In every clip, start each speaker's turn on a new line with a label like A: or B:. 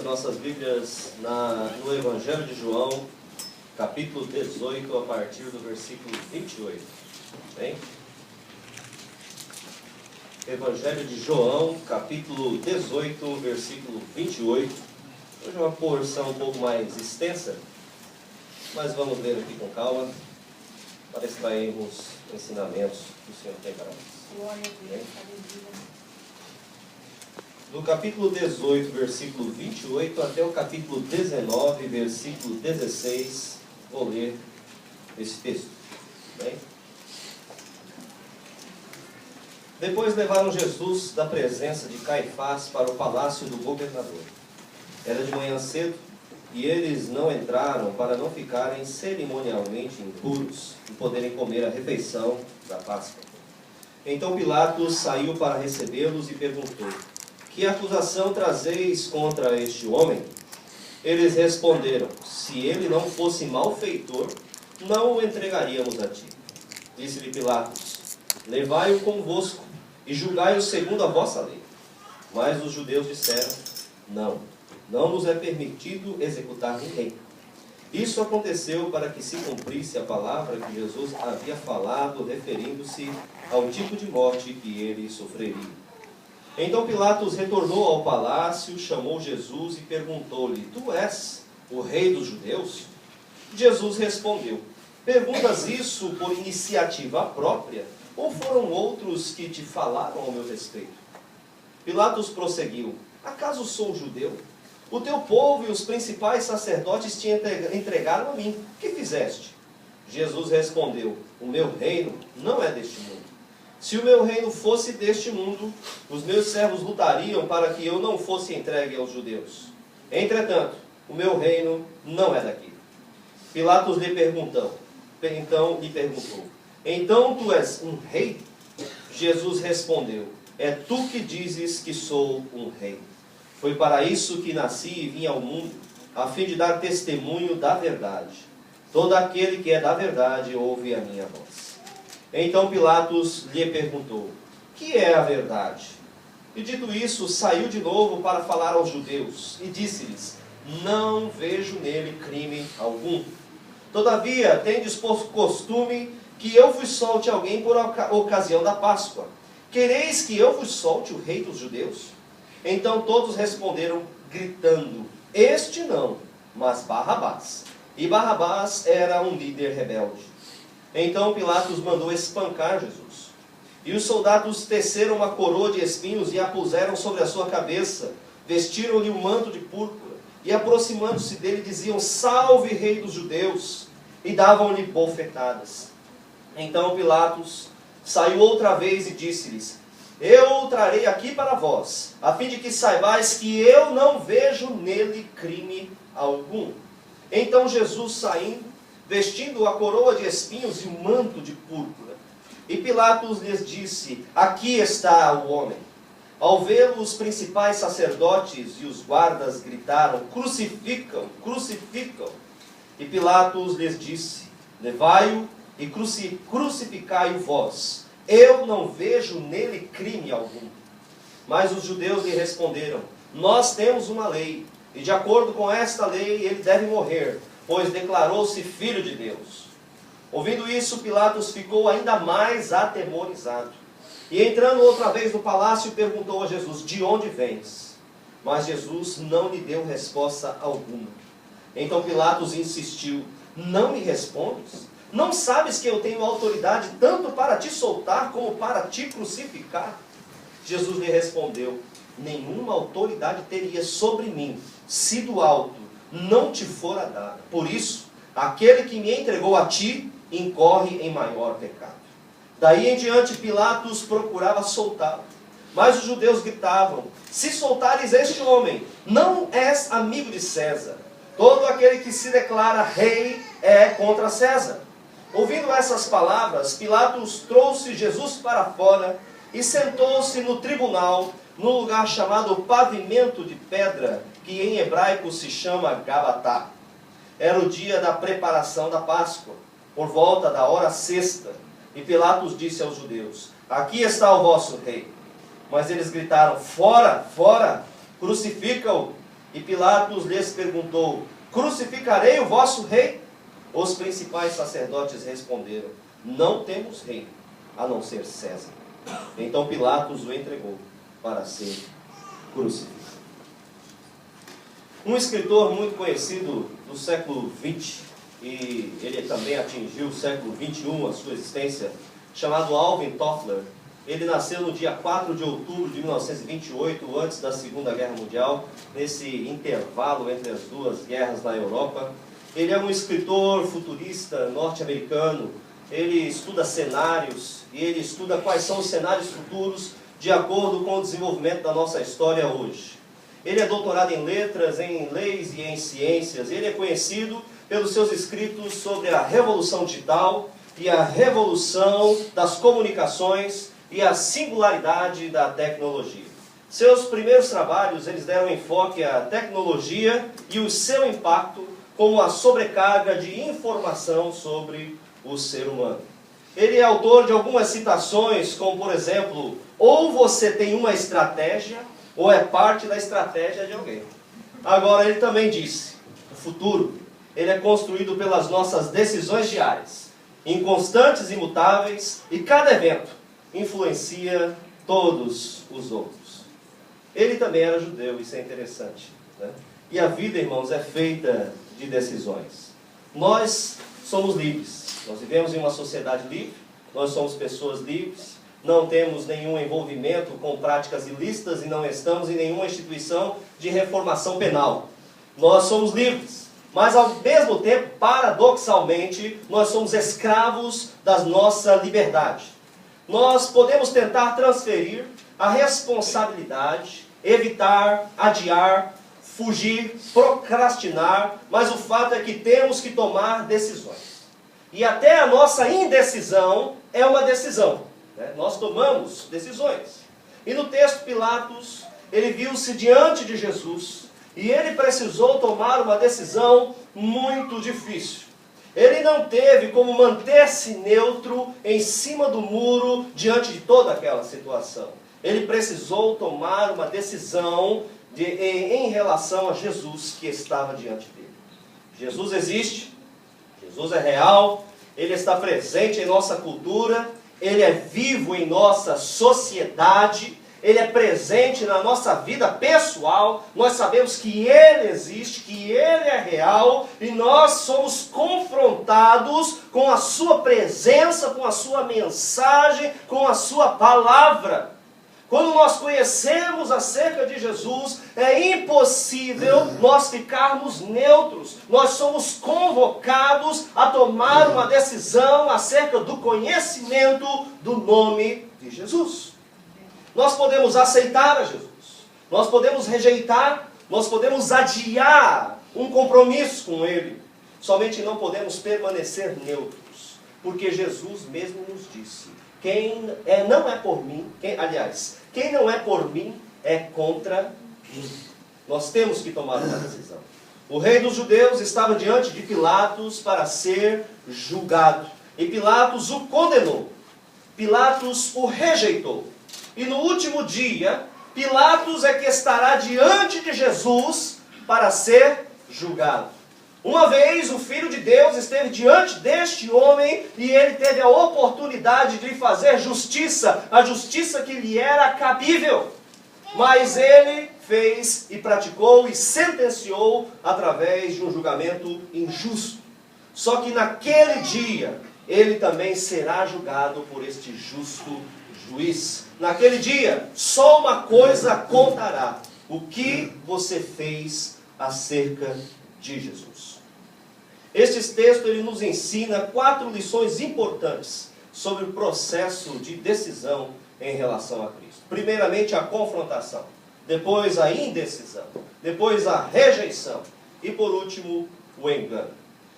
A: nossas Bíblias no Evangelho de João, capítulo 18, a partir do versículo 28. Bem? Evangelho de João, capítulo 18, versículo 28. Hoje é uma porção um pouco mais extensa, mas vamos ler aqui com calma para extrairmos ensinamentos que o Senhor tem para nós.
B: Glória a Deus, aleluia.
A: Do capítulo 18, versículo 28, até o capítulo 19, versículo 16, vou ler esse texto. Bem? Depois levaram Jesus da presença de Caifás para o palácio do governador. Era de manhã cedo, e eles não entraram para não ficarem cerimonialmente impuros e poderem comer a refeição da Páscoa. Então Pilatos saiu para recebê-los e perguntou: que acusação trazeis contra este homem? Eles responderam: se ele não fosse malfeitor, não o entregaríamos a ti. Disse-lhe Pilatos: levai-o convosco e julgai-o segundo a vossa lei. Mas os judeus disseram: não nos é permitido executar ninguém. Isso aconteceu para que se cumprisse a palavra que Jesus havia falado, referindo-se ao tipo de morte que ele sofreria. Então Pilatos retornou ao palácio, chamou Jesus e perguntou-lhe: tu és o rei dos judeus? Jesus respondeu: perguntas isso por iniciativa própria, ou foram outros que te falaram ao meu respeito? Pilatos prosseguiu: acaso sou judeu? O teu povo e os principais sacerdotes te entregaram a mim. Que fizeste? Jesus respondeu: o meu reino não é deste mundo. Se o meu reino fosse deste mundo, os meus servos lutariam para que eu não fosse entregue aos judeus. Entretanto, o meu reino não é daqui. Pilatos lhe perguntou: então tu és um rei? Jesus respondeu: é tu que dizes que sou um rei. Foi para isso que nasci e vim ao mundo, a fim de dar testemunho da verdade. Todo aquele que é da verdade ouve a minha voz. Então Pilatos lhe perguntou: que é a verdade? E dito isso, saiu de novo para falar aos judeus, e disse-lhes: não vejo nele crime algum. Todavia, tendes por costume que eu vos solte alguém por ocasião da Páscoa. Quereis que eu vos solte o rei dos judeus? Então todos responderam, gritando: este não, mas Barrabás. E Barrabás era um líder rebelde. Então Pilatos mandou espancar Jesus. E os soldados teceram uma coroa de espinhos e a puseram sobre a sua cabeça. Vestiram-lhe um manto de púrpura. E aproximando-se dele diziam: salve, rei dos judeus! E davam-lhe bofetadas. Então Pilatos saiu outra vez e disse-lhes: eu o trarei aqui para vós, a fim de que saibais que eu não vejo nele crime algum. Então Jesus, saindo, vestindo a coroa de espinhos e o manto de púrpura. E Pilatos lhes disse: aqui está o homem. Ao vê-lo, os principais sacerdotes e os guardas gritaram: crucificam, crucificam. E Pilatos lhes disse: levai-o e crucificai-o vós. Eu não vejo nele crime algum. Mas os judeus lhe responderam: nós temos uma lei, e de acordo com esta lei ele deve morrer, pois declarou-se filho de Deus. Ouvindo isso, Pilatos ficou ainda mais atemorizado. E entrando outra vez no palácio, perguntou a Jesus: de onde vens? Mas Jesus não lhe deu resposta alguma. Então Pilatos insistiu: não me respondes? Não sabes que eu tenho autoridade tanto para te soltar como para te crucificar? Jesus lhe respondeu: nenhuma autoridade teria sobre mim, se do alto não te fora dada. Por isso, aquele que me entregou a ti, incorre em maior pecado. Daí em diante Pilatos procurava soltá-lo. Mas os judeus gritavam: se soltares este homem, não és amigo de César. Todo aquele que se declara rei é contra César. Ouvindo essas palavras, Pilatos trouxe Jesus para fora e sentou-se no tribunal, num lugar chamado Pavimento de Pedra, que em hebraico se chama Gabatá. Era o dia da preparação da Páscoa, por volta da hora sexta. E Pilatos disse aos judeus: aqui está o vosso rei. Mas eles gritaram: fora, fora, crucifica-o. E Pilatos lhes perguntou: crucificarei o vosso rei? Os principais sacerdotes responderam: não temos rei, a não ser César. Então Pilatos o entregou para ser crucificado. Um escritor muito conhecido do século XX, e ele também atingiu o século XXI, a sua existência, chamado Alvin Toffler. Ele nasceu no dia 4 de outubro de 1928, antes da Segunda Guerra Mundial, nesse intervalo entre as duas guerras na Europa. Ele é um escritor futurista norte-americano. Ele estuda cenários e ele estuda quais são os cenários futuros de acordo com o desenvolvimento da nossa história hoje. Ele é doutorado em letras, em leis e em ciências. Ele é conhecido pelos seus escritos sobre a revolução digital e a revolução das comunicações e a singularidade da tecnologia. Seus primeiros trabalhos, eles deram enfoque à tecnologia e o seu impacto como a sobrecarga de informação sobre o ser humano. Ele é autor de algumas citações, como por exemplo: ou você tem uma estratégia, ou é parte da estratégia de alguém. Agora, ele também disse: o futuro, ele é construído pelas nossas decisões diárias, inconstantes e imutáveis, e cada evento influencia todos os outros. Ele também era judeu, isso é interessante, né? E a vida, irmãos, é feita de decisões. Nós somos livres. Nós vivemos em uma sociedade livre, nós somos pessoas livres, não temos nenhum envolvimento com práticas ilícitas e não estamos em nenhuma instituição de reformação penal. Nós somos livres, mas ao mesmo tempo, paradoxalmente, nós somos escravos da nossa liberdade. Nós podemos tentar transferir a responsabilidade, evitar, adiar, fugir, procrastinar, mas o fato é que temos que tomar decisões. E até a nossa indecisão é uma decisão, né? Nós tomamos decisões. E no texto, Pilatos, ele viu-se diante de Jesus e ele precisou tomar uma decisão muito difícil. Ele não teve como manter-se neutro em cima do muro diante de toda aquela situação. Ele precisou tomar uma decisão em relação a Jesus que estava diante dele. Jesus existe, Jesus é real, Ele está presente em nossa cultura, Ele é vivo em nossa sociedade, Ele é presente na nossa vida pessoal. Nós sabemos que Ele existe, que Ele é real, e nós somos confrontados com a Sua presença, com a Sua mensagem, com a Sua palavra. Quando nós conhecemos acerca de Jesus, é impossível nós ficarmos neutros. Nós somos convocados a tomar uma decisão acerca do conhecimento do nome de Jesus. Nós podemos aceitar a Jesus, nós podemos rejeitar, nós podemos adiar um compromisso com Ele. Somente não podemos permanecer neutros, porque Jesus mesmo nos disse: quem não é por mim, quem não é por mim é contra mim. Nós temos que tomar uma decisão. O rei dos judeus estava diante de Pilatos para ser julgado. E Pilatos o condenou. Pilatos o rejeitou. E no último dia, Pilatos é que estará diante de Jesus para ser julgado. Uma vez o Filho de Deus esteve diante deste homem e ele teve a oportunidade de fazer justiça, a justiça que lhe era cabível. Mas ele fez e praticou e sentenciou através de um julgamento injusto. Só que naquele dia, ele também será julgado por este justo juiz. Naquele dia, só uma coisa contará: o que você fez acerca de Jesus. Este texto ele nos ensina 4 lições importantes sobre o processo de decisão em relação a Cristo. Primeiramente, a confrontação. Depois, a indecisão. Depois, a rejeição. E por último, o engano.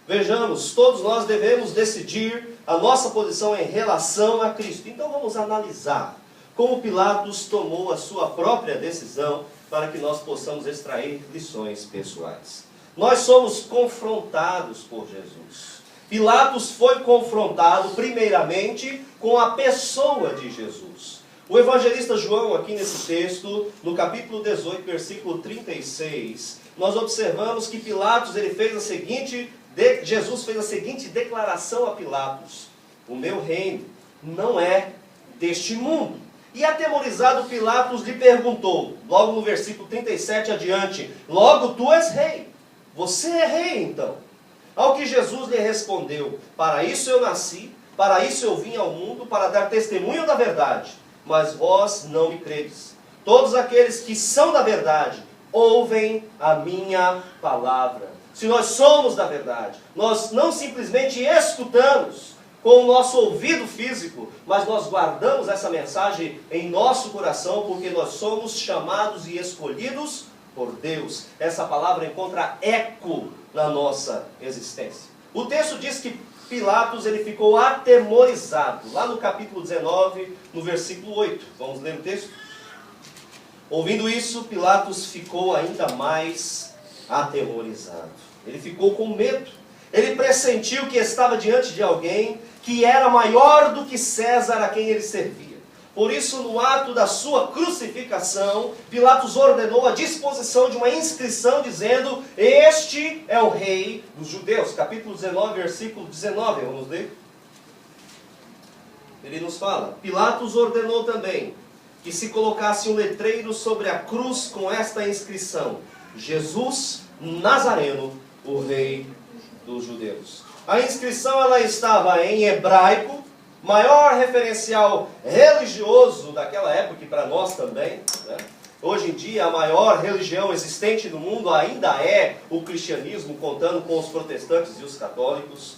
A: Vejamos, todos nós devemos decidir a nossa posição em relação a Cristo. Então vamos analisar como Pilatos tomou a sua própria decisão para que nós possamos extrair lições pessoais. Nós somos confrontados por Jesus. Pilatos foi confrontado primeiramente com a pessoa de Jesus. O evangelista João, aqui nesse texto, no capítulo 18, versículo 36, nós observamos que Jesus fez a seguinte declaração a Pilatos: o meu reino não é deste mundo. E atemorizado Pilatos lhe perguntou, logo no versículo 37 adiante: logo tu és rei? Você é rei então? Ao que Jesus lhe respondeu: para isso eu nasci, para isso eu vim ao mundo, para dar testemunho da verdade. Mas vós não me credes. Todos aqueles que são da verdade ouvem a minha palavra. Se nós somos da verdade, nós não simplesmente escutamos com o nosso ouvido físico, mas nós guardamos essa mensagem em nosso coração, porque nós somos chamados e escolhidos por Deus. Essa palavra encontra eco na nossa existência. O texto diz que Pilatos ele ficou atemorizado, lá no capítulo 19, no versículo 8. Vamos ler o texto? Ouvindo isso, Pilatos ficou ainda mais atemorizado. Ele ficou com medo. Ele pressentiu que estava diante de alguém que era maior do que César a quem ele servia. Por isso, no ato da sua crucificação, Pilatos ordenou a disposição de uma inscrição dizendo: este é o rei dos judeus. Capítulo 19, versículo 19, vamos ler? Ele nos fala: Pilatos ordenou também que se colocasse um letreiro sobre a cruz com esta inscrição: Jesus Nazareno, o rei dos judeus. A inscrição ela estava em hebraico, maior referencial religioso daquela época e para nós também, né? Hoje em dia a maior religião existente no mundo ainda é o cristianismo, contando com os protestantes e os católicos.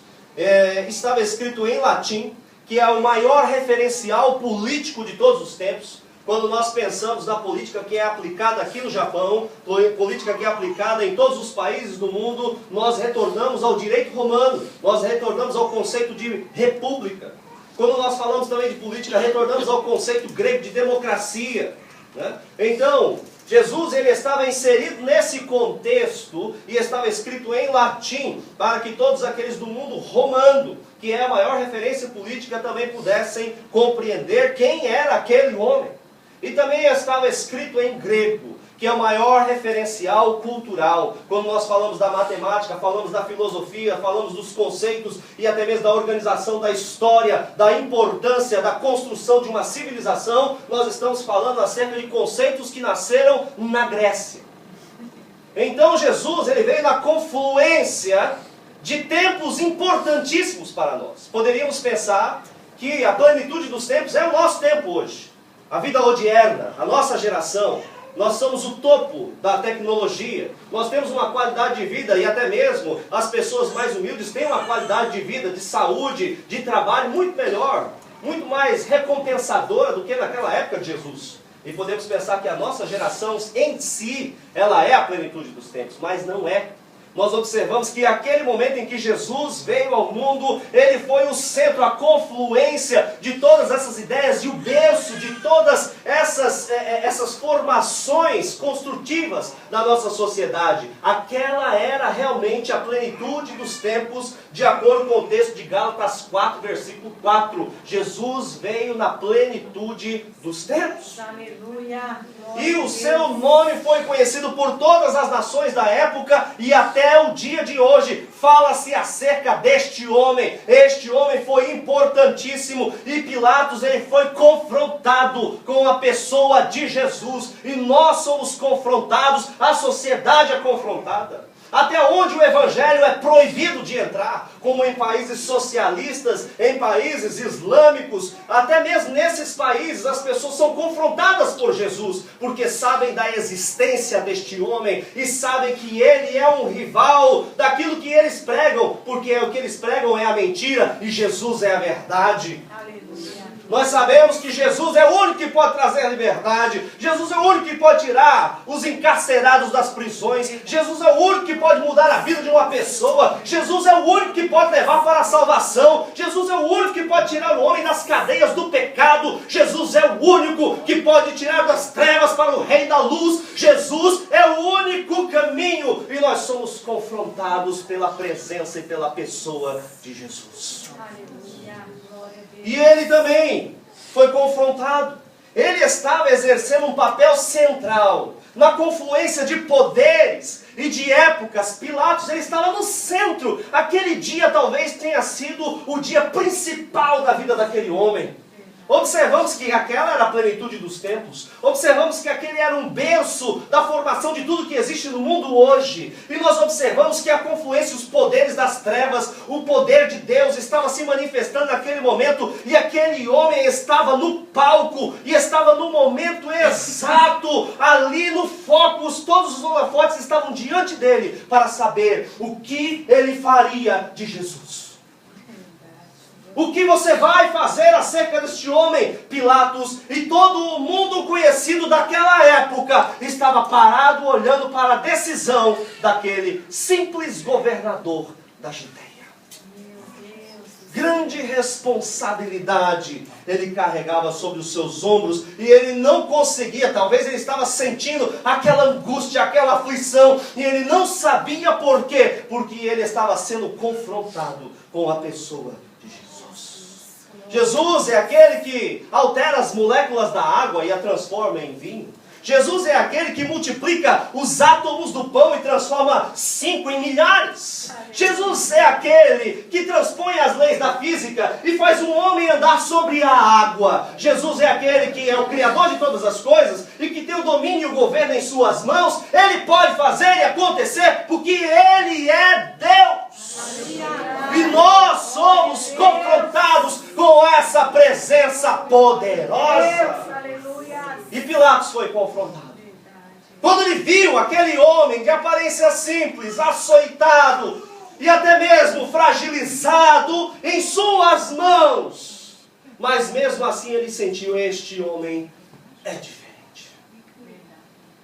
A: Estava escrito em latim, que é o maior referencial político de todos os tempos. Quando nós pensamos na política que é aplicada aqui no Japão, política que é aplicada em todos os países do mundo, nós retornamos ao direito romano, nós retornamos ao conceito de república. Quando nós falamos também de política, retornamos ao conceito grego de democracia, né? Então, Jesus ele estava inserido nesse contexto e estava escrito em latim, para que todos aqueles do mundo romano, que é a maior referência política, também pudessem compreender quem era aquele homem. E também estava escrito em grego, que é o maior referencial cultural. Quando nós falamos da matemática, falamos da filosofia, falamos dos conceitos e até mesmo da organização da história, da importância da construção de uma civilização, nós estamos falando acerca de conceitos que nasceram na Grécia. Então Jesus ele veio na confluência de tempos importantíssimos para nós. Poderíamos pensar que a plenitude dos tempos é o nosso tempo hoje. A vida odierna, a nossa geração, nós somos o topo da tecnologia, nós temos uma qualidade de vida e até mesmo as pessoas mais humildes têm uma qualidade de vida, de saúde, de trabalho muito melhor, muito mais recompensadora do que naquela época de Jesus. E podemos pensar que a nossa geração em si, ela é a plenitude dos tempos, mas não é. Nós observamos que aquele momento em que Jesus veio ao mundo, ele foi o centro, a confluência de todas essas ideias e o berço de todas essas formações construtivas da nossa sociedade. Aquela era realmente a plenitude dos tempos, de acordo com o texto de Gálatas 4, versículo 4. Jesus veio na plenitude dos tempos.
B: Aleluia.
A: E o seu nome foi conhecido por todas as nações da época e até o dia de hoje fala-se acerca deste homem. Este homem foi importantíssimo e Pilatos ele foi confrontado com a pessoa de Jesus. E nós somos confrontados, a sociedade é confrontada. Até onde o evangelho é proibido de entrar, como em países socialistas, em países islâmicos, até mesmo nesses países as pessoas são confrontadas por Jesus, porque sabem da existência deste homem e sabem que ele é um rival daquilo que eles pregam, porque o que eles pregam é a mentira e Jesus é a verdade.
B: Aleluia.
A: Nós sabemos que Jesus é o único que pode trazer a liberdade. Jesus é o único que pode tirar os encarcerados das prisões. Jesus é o único que pode mudar a vida de uma pessoa. Jesus é o único que pode levar para a salvação. Jesus é o único que pode tirar o homem das cadeias do pecado. Jesus é o único que pode tirar das trevas para o reino da luz. Jesus é o único caminho. E nós somos confrontados pela presença e pela pessoa de Jesus.
B: Aleluia. Glória a Deus.
A: E ele também foi confrontado. ele estava exercendo um papel central na confluência de poderes e de épocas. Pilatos, ele estava no centro. Aquele dia talvez tenha sido o dia principal da vida daquele homem. Observamos que aquela era a plenitude dos tempos. Observamos que aquele era um berço da formação de tudo que existe no mundo hoje. E nós observamos que a confluência, os poderes das trevas, o poder de Deus estava se manifestando naquele momento. E aquele homem estava no palco e estava no momento exato, ali no foco. Todos os holofotes estavam diante dele para saber o que ele faria de Jesus. O que você vai fazer acerca deste homem? Pilatos e todo o mundo conhecido daquela época estava parado olhando para a decisão daquele simples governador da Judéia. Grande responsabilidade ele carregava sobre os seus ombros e ele não conseguia, talvez ele estava sentindo aquela angústia, aquela aflição e ele não sabia por quê, porque ele estava sendo confrontado com a pessoa de Jesus. Jesus é aquele que altera as moléculas da água e a transforma em vinho. Jesus é aquele que multiplica os átomos do pão e transforma 5 em milhares. Jesus é aquele que transpõe as leis da física e faz um homem andar sobre a água. Jesus é aquele que é o Criador de todas as coisas e que tem o domínio e o governo em suas mãos. Ele pode fazer e acontecer porque Ele é Deus. E nós somos confrontados com essa presença poderosa. E Pilatos foi confrontado. Quando ele viu aquele homem de aparência simples, açoitado e até mesmo fragilizado em suas mãos. Mas mesmo assim ele sentiu: este homem é diferente.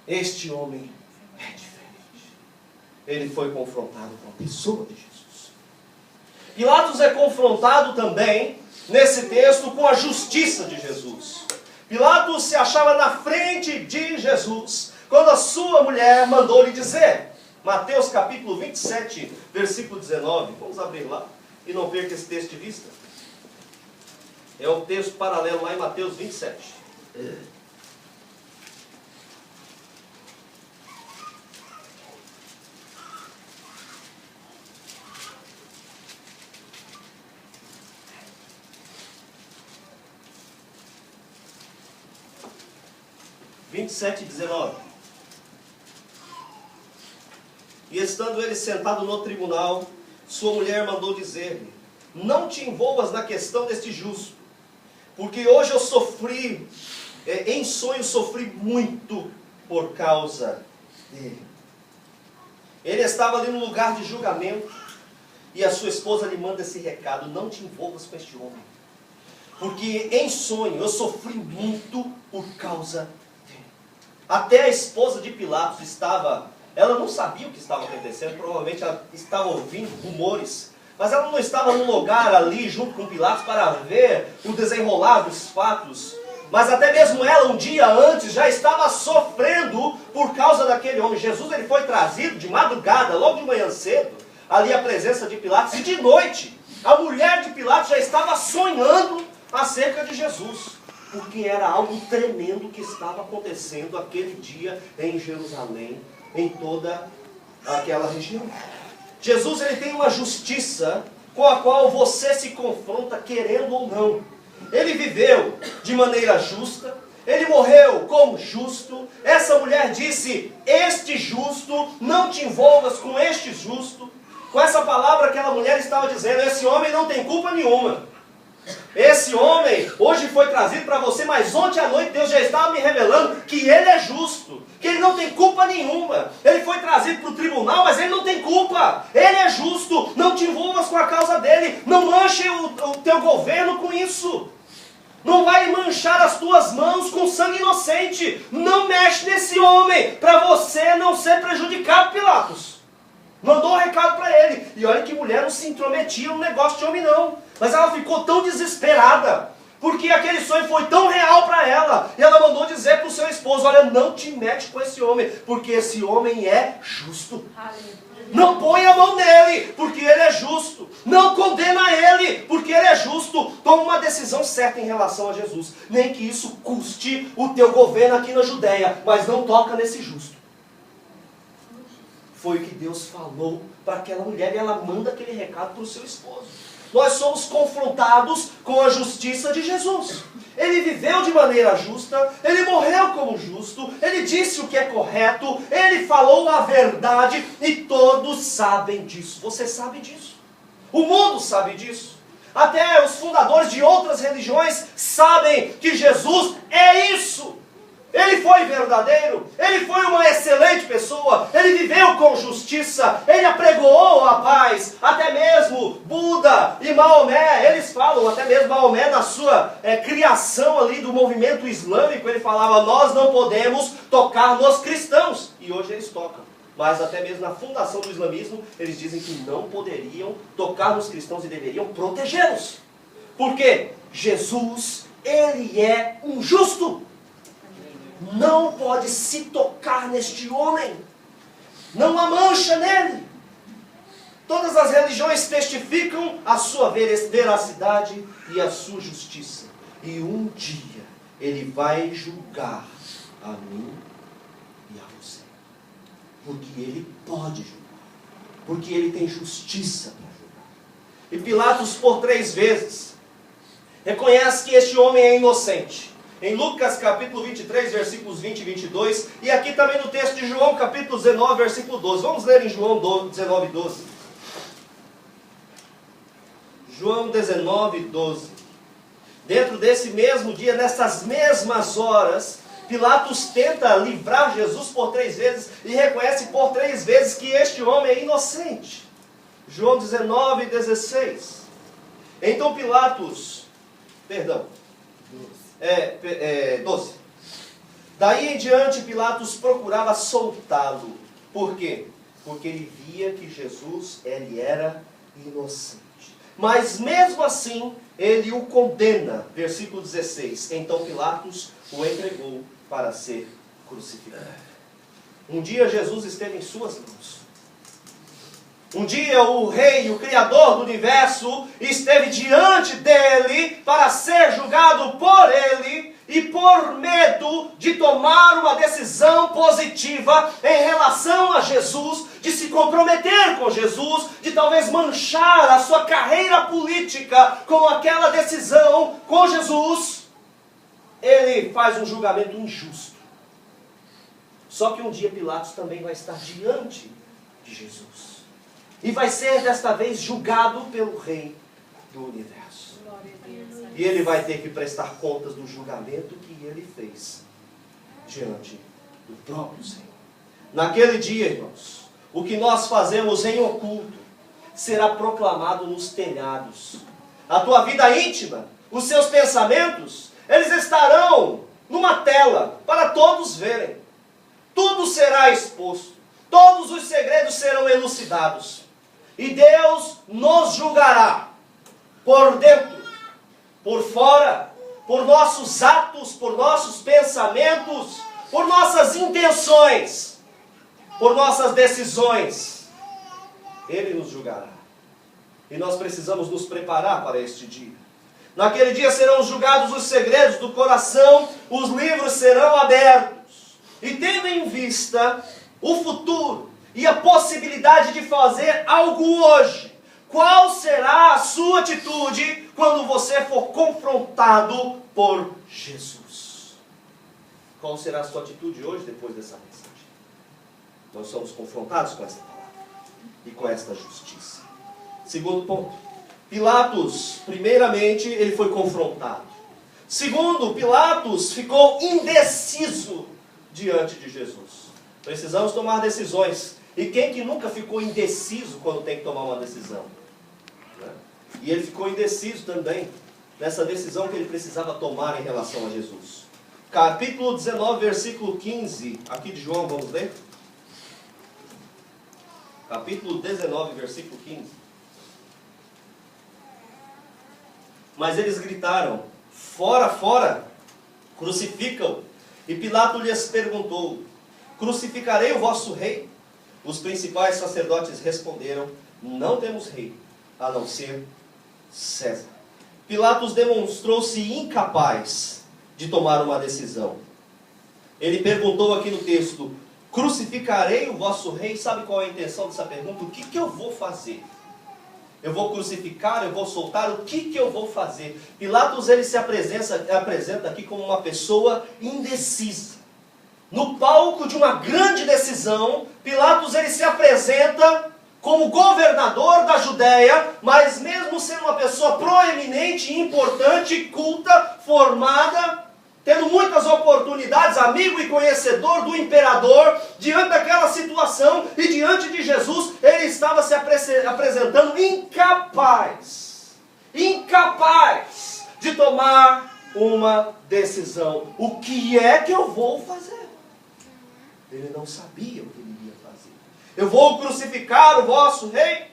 A: Este homem é diferente. Ele foi confrontado com a pessoa de Jesus. Pilatos é confrontado também, nesse texto, com a justiça de Jesus. Pilatos se achava na frente de Jesus, quando a sua mulher mandou lhe dizer, Mateus capítulo 27, versículo 19, vamos abrir lá, e não perca esse texto de vista. É um texto paralelo lá em Mateus 27. (27, 19). E estando ele sentado no tribunal, sua mulher mandou dizer-lhe: não te envolvas na questão deste justo, porque hoje eu sofri, em sonho sofri muito por causa dele. Ele estava ali no lugar de julgamento, e a sua esposa lhe manda esse recado: não te envolvas com este homem, porque em sonho eu sofri muito por causa dele. Até a esposa de Pilatos ela não sabia o que estava acontecendo, provavelmente ela estava ouvindo rumores, mas ela não estava no lugar ali junto com Pilatos para ver o desenrolar dos fatos. Mas até mesmo ela, um dia antes, já estava sofrendo por causa daquele homem. Jesus, ele foi trazido de madrugada, logo de manhã cedo, ali à presença de Pilatos, e de noite, a mulher de Pilatos já estava sonhando acerca de Jesus, porque era algo tremendo que estava acontecendo aquele dia em Jerusalém, em toda aquela região. Jesus, ele tem uma justiça com a qual você se confronta querendo ou não. Ele viveu de maneira justa, ele morreu como justo. Essa mulher disse: este justo, não te envolvas com este justo. Com essa palavra, aquela mulher estava dizendo: esse homem não tem culpa nenhuma. Esse homem hoje foi trazido para você, mas ontem à noite Deus já estava me revelando que ele é justo, que ele não tem culpa nenhuma. Ele foi trazido para o tribunal, mas ele não tem culpa. Ele é justo, não te envolvas com a causa dele. Não manche o teu governo com isso. Não vai manchar as tuas mãos com sangue inocente. Não mexe nesse homem, para você não ser prejudicado, Pilatos. Mandou um recado para ele. E olha que mulher não se intrometia no negócio de homem não. Mas ela ficou tão desesperada, Porque aquele sonho foi tão real para ela. E ela mandou dizer para o seu esposo: olha, não te mete com esse homem, porque esse homem é justo. Não põe a mão nele, porque ele é justo. Não condena ele, porque ele é justo. Toma uma decisão certa em relação a Jesus. Nem que isso custe o teu governo aqui na Judéia, mas não toca nesse justo. Foi o que Deus falou para aquela mulher, e ela manda aquele recado para o seu esposo. Nós somos confrontados com a justiça de Jesus. Ele viveu de maneira justa, ele morreu como justo, ele disse o que é correto, ele falou a verdade, e todos sabem disso. Você sabe disso. O mundo sabe disso. Até os fundadores de outras religiões sabem que Jesus é isso. Ele foi verdadeiro, ele foi uma excelente pessoa, ele viveu com justiça, ele apregoou a paz. Até mesmo Buda e Maomé, eles falam, até mesmo Maomé na sua criação ali do movimento islâmico, ele falava: nós não podemos tocar nos cristãos. E hoje eles tocam. Mas até mesmo na fundação do islamismo, eles dizem que não poderiam tocar nos cristãos e deveriam protegê-los. Porque Jesus, ele é um justo. Não pode se tocar neste homem. Não há mancha nele. Todas as religiões testificam a sua veracidade e a sua justiça. E um dia ele vai julgar a mim e a você. Porque ele pode julgar. Porque ele tem justiça para julgar. E Pilatos, por 3 vezes, reconhece que este homem é inocente. Em Lucas capítulo 23, versículos 20 e 22. E aqui também no texto de João capítulo 19, versículo 12. Vamos ler em João 19, 12. João 19, 12. Dentro desse mesmo dia, nessas mesmas horas, Pilatos tenta livrar Jesus por 3 vezes e reconhece por 3 vezes que este homem é inocente. João 19, 16. Então Pilatos, 12. Daí em diante Pilatos procurava soltá-lo. Por quê? Porque ele via que Jesus, ele era inocente. Mas mesmo assim, ele o condena. Versículo 16. Então Pilatos o entregou para ser crucificado. Um dia Jesus esteve em suas mãos. Um dia o Rei, o Criador do Universo, esteve diante dele para ser julgado por ele, e por medo de tomar uma decisão positiva em relação a Jesus, de se comprometer com Jesus, de talvez manchar a sua carreira política com aquela decisão com Jesus, ele faz um julgamento injusto. Só que um dia Pilatos também vai estar diante de Jesus. E vai ser desta vez julgado pelo Rei do Universo. E ele vai ter que prestar contas do julgamento que ele fez diante do próprio Senhor. Naquele dia, irmãos, o que nós fazemos em oculto será proclamado nos telhados. A tua vida íntima, os seus pensamentos, eles estarão numa tela para todos verem. Tudo será exposto. Todos os segredos serão elucidados. E Deus nos julgará por dentro, por fora, por nossos atos, por nossos pensamentos, por nossas intenções, por nossas decisões. Ele nos julgará. E nós precisamos nos preparar para este dia. Naquele dia serão julgados os segredos do coração, os livros serão abertos. E tendo em vista o futuro e a possibilidade de fazer algo hoje, qual será a sua atitude quando você for confrontado por Jesus? Qual será a sua atitude hoje depois dessa mensagem? Nós somos confrontados com esta palavra e com esta justiça. Segundo ponto, Pilatos, primeiramente, ele foi confrontado. Segundo, Pilatos ficou indeciso diante de Jesus. Precisamos tomar decisões. E quem que nunca ficou indeciso quando tem que tomar uma decisão? Né? E ele ficou indeciso também nessa decisão que ele precisava tomar em relação a Jesus. Capítulo 19, versículo 15, aqui de João, vamos ler? Capítulo 19, versículo 15. Mas eles gritaram: Fora, fora, crucificam. E Pilatos lhes perguntou: crucificarei o vosso rei? Os principais sacerdotes responderam: não temos rei, a não ser César. Pilatos demonstrou-se incapaz de tomar uma decisão. Ele perguntou aqui no texto: crucificarei o vosso rei? Sabe qual é a intenção dessa pergunta? O que eu vou fazer? Eu vou crucificar, eu vou soltar, o que eu vou fazer? Pilatos ele se apresenta aqui como uma pessoa indecisa. No palco de uma grande decisão, Pilatos ele se apresenta como governador da Judéia, mas mesmo sendo uma pessoa proeminente, importante, culta, formada, tendo muitas oportunidades, amigo e conhecedor do imperador, diante daquela situação e diante de Jesus, ele estava se apresentando incapaz de tomar uma decisão. O que é que eu vou fazer? Ele não sabia o que ele iria fazer. Eu vou crucificar o vosso rei?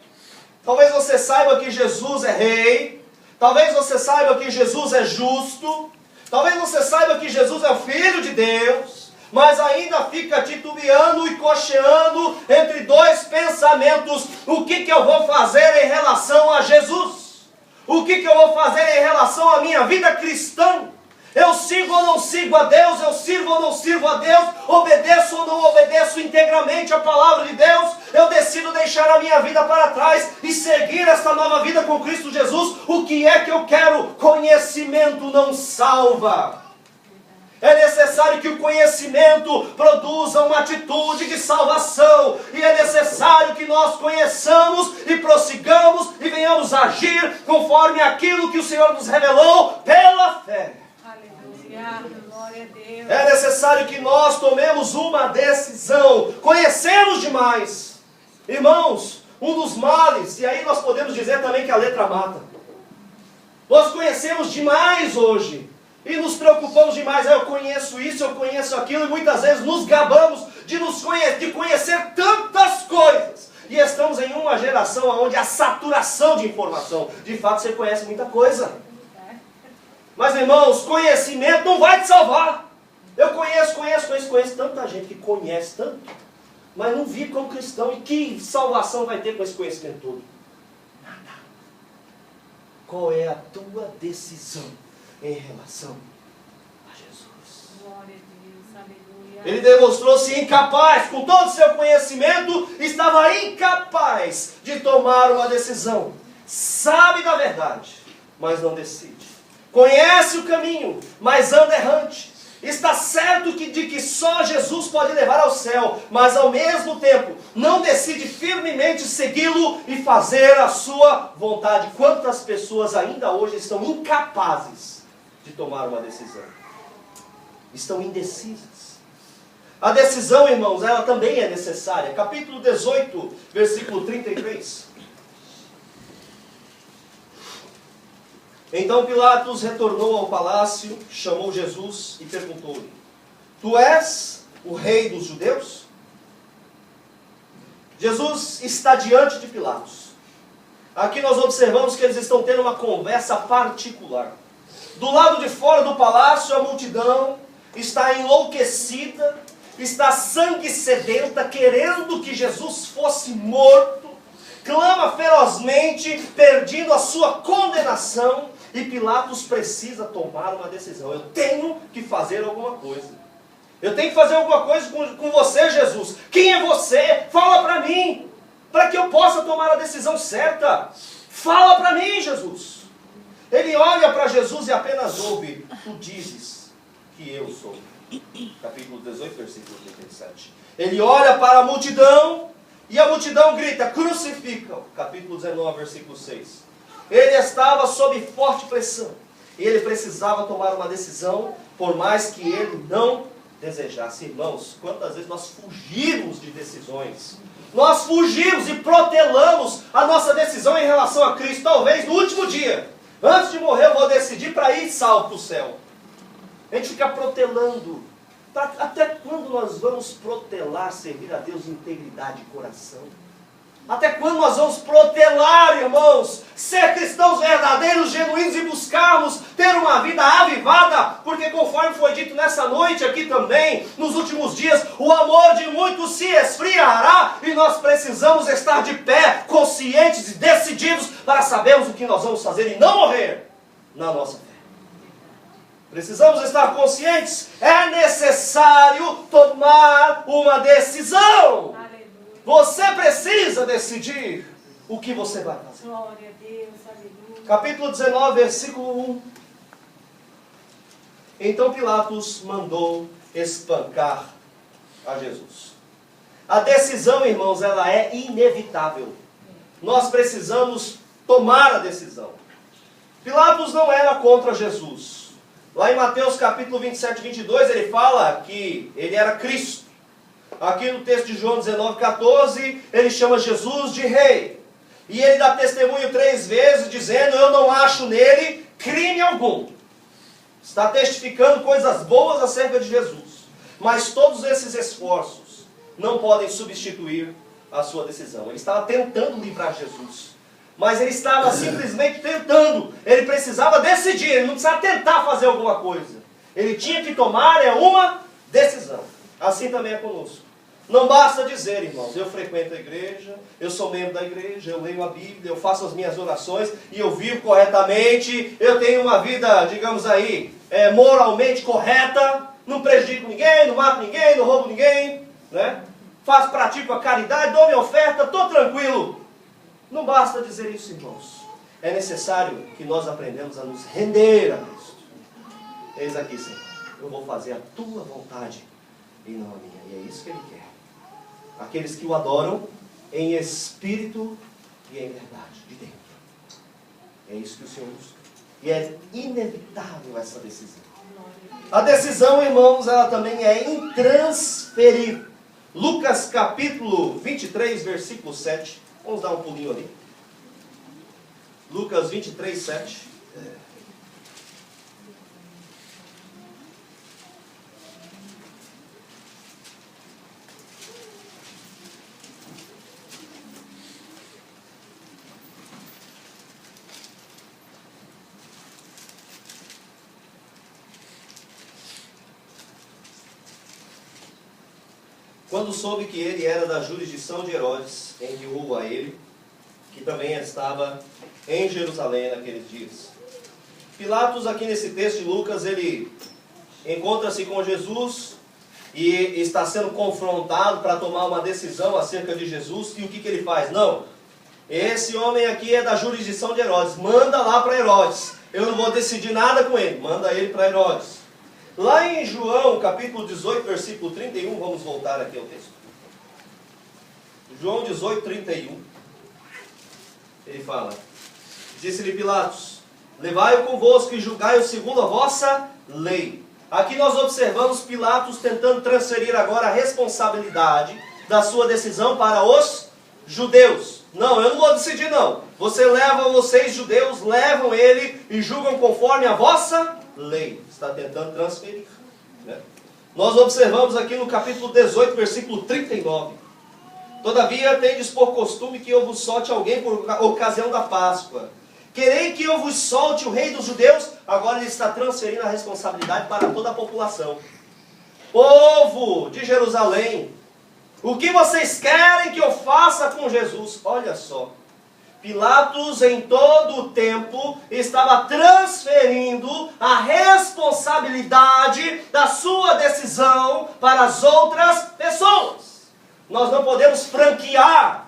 A: Talvez você saiba que Jesus é rei, talvez você saiba que Jesus é justo, talvez você saiba que Jesus é o Filho de Deus, mas ainda fica titubeando e cocheando entre dois pensamentos. O que eu vou fazer em relação a Jesus? O que eu vou fazer em relação à minha vida cristã? Eu sigo ou não sigo a Deus? Eu sirvo ou não sirvo a Deus? Obedeço ou não obedeço integramente a palavra de Deus? Eu decido deixar a minha vida para trás e seguir esta nova vida com Cristo Jesus? O que é que eu quero? Conhecimento não salva. É necessário que o conhecimento produza uma atitude de salvação. E é necessário que nós conheçamos e prossigamos e venhamos a agir conforme aquilo que o Senhor nos revelou pela fé.
B: Glória a Deus.
A: É necessário que nós tomemos uma decisão. Conhecemos demais. Irmãos, um dos males, e aí nós podemos dizer também que a letra mata. Nós conhecemos demais hoje. E nos preocupamos demais. Eu conheço isso, eu conheço aquilo. E muitas vezes nos gabamos de conhecer tantas coisas. E estamos em uma geração onde há saturação de informação. De fato, você conhece muita coisa. Mas, irmãos, conhecimento não vai te salvar. Eu conheço tanta gente que conhece tanto, mas não vive como cristão. E que salvação vai ter com esse conhecimento todo? Nada. Qual é a tua decisão em relação a Jesus?
B: Glória a Deus, aleluia.
A: Ele demonstrou-se incapaz, com todo o seu conhecimento, estava incapaz de tomar uma decisão. Sabe da verdade, mas não decide. Conhece o caminho, mas anda errante. Está certo de que só Jesus pode levar ao céu, mas ao mesmo tempo não decide firmemente segui-lo e fazer a sua vontade. Quantas pessoas ainda hoje estão incapazes de tomar uma decisão? Estão indecisas. A decisão, irmãos, ela também é necessária. Capítulo 18, versículo 33. Então Pilatos retornou ao palácio, chamou Jesus e perguntou-lhe: tu és o rei dos judeus? Jesus está diante de Pilatos. Aqui nós observamos que eles estão tendo uma conversa particular. Do lado de fora do palácio, a multidão está enlouquecida, está sangue sedenta, querendo que Jesus fosse morto, clama ferozmente, pedindo a sua condenação. E Pilatos precisa tomar uma decisão. Eu tenho que fazer alguma coisa. Eu tenho que fazer alguma coisa com você, Jesus. Quem é você? Fala para mim, para que eu possa tomar a decisão certa. Fala para mim, Jesus. Ele olha para Jesus e apenas ouve: tu dizes que eu sou. Capítulo 18, versículo 37. Ele olha para a multidão e a multidão grita: crucifica-o. Capítulo 19, versículo 6. Ele estava sob forte pressão. E ele precisava tomar uma decisão, por mais que ele não desejasse. Irmãos, quantas vezes nós fugimos de decisões? Nós fugimos e protelamos a nossa decisão em relação a Cristo. Talvez no último dia, antes de morrer, eu vou decidir para ir salvo para o céu. A gente fica protelando. Até quando nós vamos protelar servir a Deus em integridade de coração? Até quando nós vamos protelar, irmãos, ser cristãos verdadeiros, genuínos e buscarmos ter uma vida avivada? Porque conforme foi dito nessa noite aqui também, nos últimos dias, o amor de muitos se esfriará e nós precisamos estar de pé, conscientes e decididos para sabermos o que nós vamos fazer e não morrer na nossa fé. Precisamos estar conscientes, é necessário tomar uma decisão. Você precisa decidir o que você vai fazer.
B: Glória a Deus, aleluia.
A: Capítulo 19, versículo 1. Então Pilatos mandou espancar a Jesus. A decisão, irmãos, ela é inevitável. Nós precisamos tomar a decisão. Pilatos não era contra Jesus. Lá em Mateus capítulo 27, 22, ele fala que ele era Cristo. Aqui no texto de João 19, 14, ele chama Jesus de rei. E ele dá testemunho 3 vezes, dizendo, eu não acho nele crime algum. Está testificando coisas boas acerca de Jesus. Mas todos esses esforços não podem substituir a sua decisão. Ele estava tentando livrar Jesus. Mas ele estava simplesmente tentando. Ele precisava decidir, ele não precisava tentar fazer alguma coisa. Ele tinha que tomar uma decisão. Assim também é conosco. Não basta dizer, irmãos, eu frequento a igreja, eu sou membro da igreja, eu leio a Bíblia, eu faço as minhas orações e eu vivo corretamente, eu tenho uma vida, digamos aí, moralmente correta, não prejudico ninguém, não mato ninguém, não roubo ninguém, né? Pratico a caridade, dou minha oferta, estou tranquilo. Não basta dizer isso, irmãos. É necessário que nós aprendamos a nos render a Cristo. Eis aqui, Senhor, eu vou fazer a tua vontade e não a minha. E é isso que Ele quer. Aqueles que o adoram em espírito e em verdade, de dentro. É isso que o Senhor busca. E é inevitável essa decisão. A decisão, irmãos, ela também é intransferível. Lucas capítulo 23, versículo 7. Vamos dar um pulinho ali. Lucas 23, 7. Quando soube que ele era da jurisdição de Herodes, enviou a ele, que também estava em Jerusalém naqueles dias. Pilatos, aqui nesse texto de Lucas, ele encontra-se com Jesus e está sendo confrontado para tomar uma decisão acerca de Jesus. E o que ele faz? Não, esse homem aqui é da jurisdição de Herodes, manda lá para Herodes. Eu não vou decidir nada com ele, manda ele para Herodes. Lá em João, capítulo 18, versículo 31, vamos voltar aqui ao texto. João 18, 31. Ele fala, disse-lhe Pilatos, levai-o convosco e julgai-o segundo a vossa lei. Aqui nós observamos Pilatos tentando transferir agora a responsabilidade da sua decisão para os judeus. Não, eu não vou decidir não. Vocês judeus, levam ele e julgam conforme a vossa lei. Está tentando transferir. Né? Nós observamos aqui no capítulo 18, versículo 39. Todavia, tendes por costume que eu vos solte alguém por ocasião da Páscoa. Querei que eu vos solte o rei dos judeus? Agora ele está transferindo a responsabilidade para toda a população. Povo de Jerusalém, o que vocês querem que eu faça com Jesus? Olha só. Pilatos, em todo o tempo, estava transferindo a responsabilidade da sua decisão para as outras pessoas. Nós não podemos franquear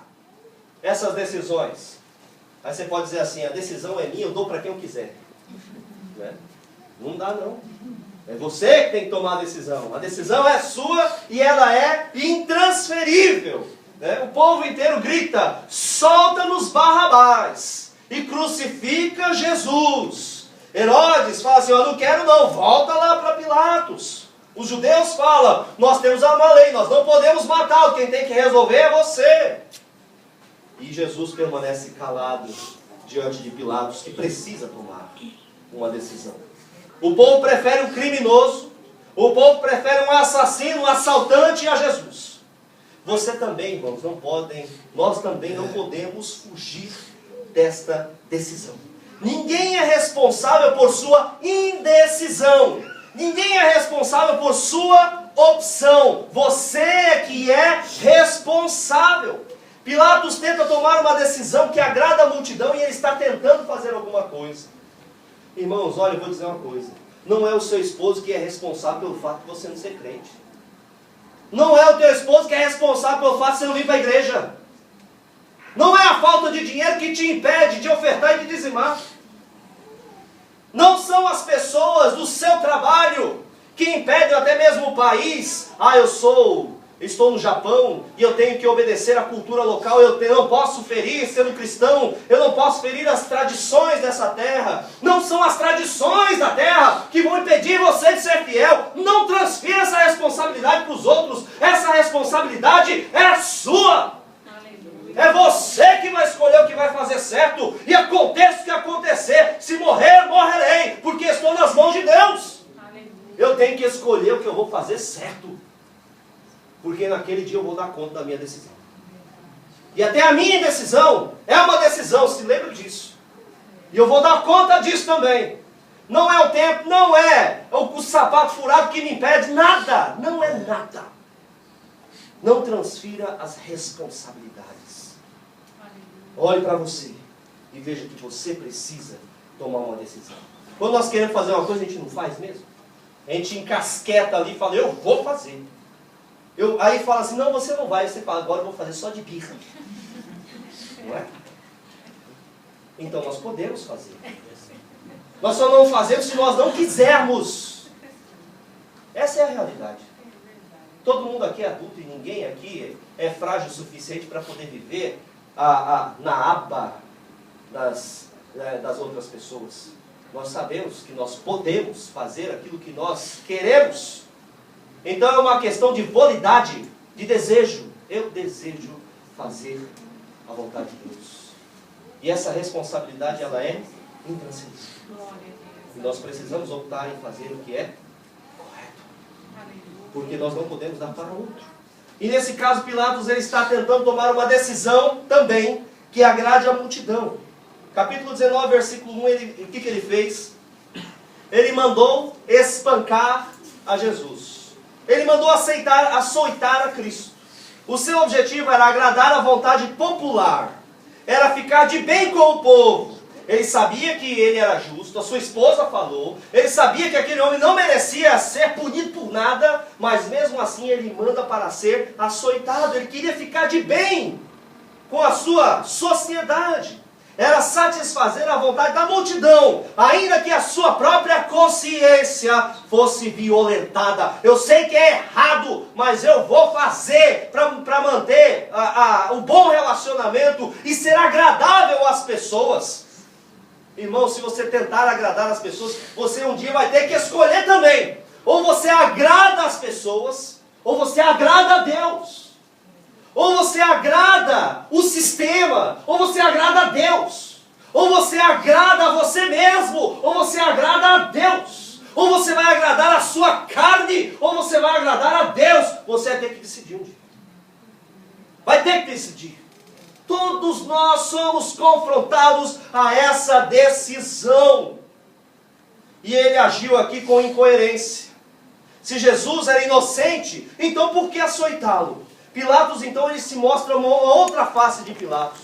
A: essas decisões. Aí você pode dizer assim, a decisão é minha, eu dou para quem eu quiser. Né? Não dá não. É você que tem que tomar a decisão. A decisão é sua e ela é intransferível. O povo inteiro grita, solta-nos Barrabás e crucifica Jesus. Herodes fala assim, eu não quero não, volta lá para Pilatos. Os judeus falam, nós temos uma lei, nós não podemos matá-lo, quem tem que resolver é você. E Jesus permanece calado diante de Pilatos, que precisa tomar uma decisão. O povo prefere um criminoso, o povo prefere um assassino, um assaltante a Jesus. Você também, irmãos, nós também não podemos fugir desta decisão. Ninguém é responsável por sua indecisão. Ninguém é responsável por sua opção. Você é que é responsável. Pilatos tenta tomar uma decisão que agrada a multidão e ele está tentando fazer alguma coisa. Irmãos, olha, eu vou dizer uma coisa. Não é o seu esposo que é responsável pelo fato de você não ser crente. Não é o teu esposo que é responsável pelo fato de você não vir para a igreja. Não é a falta de dinheiro que te impede de ofertar e de dizimar. Não são as pessoas do seu trabalho que impedem até mesmo o país. Estou no Japão e eu tenho que obedecer à cultura local. Eu não posso ferir, sendo cristão, eu não posso ferir as tradições dessa terra. Não são as tradições da terra que vão impedir você de ser fiel. Não transfira essa responsabilidade para os outros. Essa responsabilidade é sua. É você que vai escolher o que vai fazer certo. E aconteça o que acontecer. Se morrer, morrerei. Porque estou nas mãos de Deus. Eu tenho que escolher o que eu vou fazer certo. Porque naquele dia eu vou dar conta da minha decisão. E até a minha decisão é uma decisão. Se lembra disso. E eu vou dar conta disso também. Não é o tempo, não é o sapato furado que me impede. Nada. Não é nada. Não transfira as responsabilidades. Olhe para você e veja que você precisa tomar uma decisão. Quando nós queremos fazer uma coisa, a gente não faz mesmo. A gente encasqueta ali e fala, eu vou fazer. Aí fala assim, não, você não vai. Aí você fala, agora eu vou fazer só de birra. Não é? Então nós podemos fazer. Nós só não fazemos se nós não quisermos. Essa é a realidade. Todo mundo aqui é adulto e ninguém aqui é frágil o suficiente para poder viver na aba das outras pessoas. Nós sabemos que nós podemos fazer aquilo que nós queremos. Então é uma questão de vontade, de desejo. Eu desejo fazer a vontade de Deus. E essa responsabilidade, ela é intransferível. E nós precisamos optar em fazer o que é correto. Porque nós não podemos dar para outro. E nesse caso, Pilatos ele está tentando tomar uma decisão também que agrade a multidão. Capítulo 19, versículo 1, o que ele fez? Ele mandou espancar a Jesus. Ele mandou açoitar a Cristo. O seu objetivo era agradar a vontade popular. Era ficar de bem com o povo. Ele sabia que ele era justo, a sua esposa falou. Ele sabia que aquele homem não merecia ser punido por nada, mas mesmo assim ele manda para ser açoitado. Ele queria ficar de bem com a sua sociedade. Era satisfazer a vontade da multidão, ainda que a sua própria consciência fosse violentada. Eu sei que é errado, mas eu vou fazer para manter o bom relacionamento e ser agradável às pessoas. Irmão, se você tentar agradar as pessoas, você um dia vai ter que escolher também. Ou você agrada as pessoas, ou você agrada a Deus. Ou você agrada o sistema, ou você agrada a Deus. Ou você agrada a você mesmo, ou você agrada a Deus. Ou você vai agradar a sua carne, ou você vai agradar a Deus. Você vai ter que decidir um dia. Vai ter que decidir. Todos nós somos confrontados a essa decisão. E ele agiu aqui com incoerência. Se Jesus era inocente, então por que açoitá-lo? Pilatos, então, ele se mostra uma outra face de Pilatos.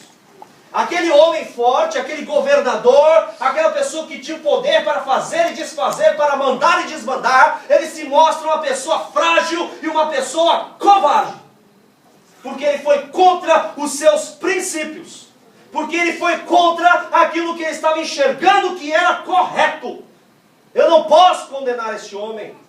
A: Aquele homem forte, aquele governador, aquela pessoa que tinha o poder para fazer e desfazer, para mandar e desmandar, ele se mostra uma pessoa frágil e uma pessoa covarde. Porque ele foi contra os seus princípios. Porque ele foi contra aquilo que ele estava enxergando que era correto. Eu não posso condenar este homem.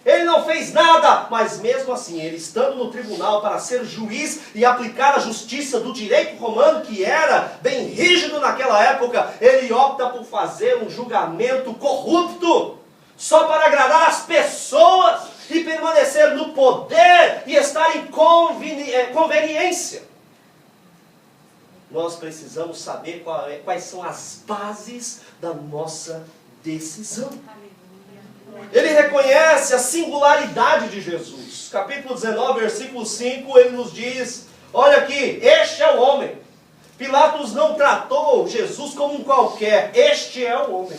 A: Ele não fez nada, mas mesmo assim, ele estando no tribunal para ser juiz e aplicar a justiça do direito romano, que era bem rígido naquela época, ele opta por fazer um julgamento corrupto, só para agradar as pessoas e permanecer no poder e estar em conveniência. Nós precisamos saber quais são as bases da nossa decisão. Ele reconhece a singularidade de Jesus. Atos, capítulo 19, versículo 5, ele nos diz, olha aqui, este é o homem. Pilatos não tratou Jesus como um qualquer, este é o homem.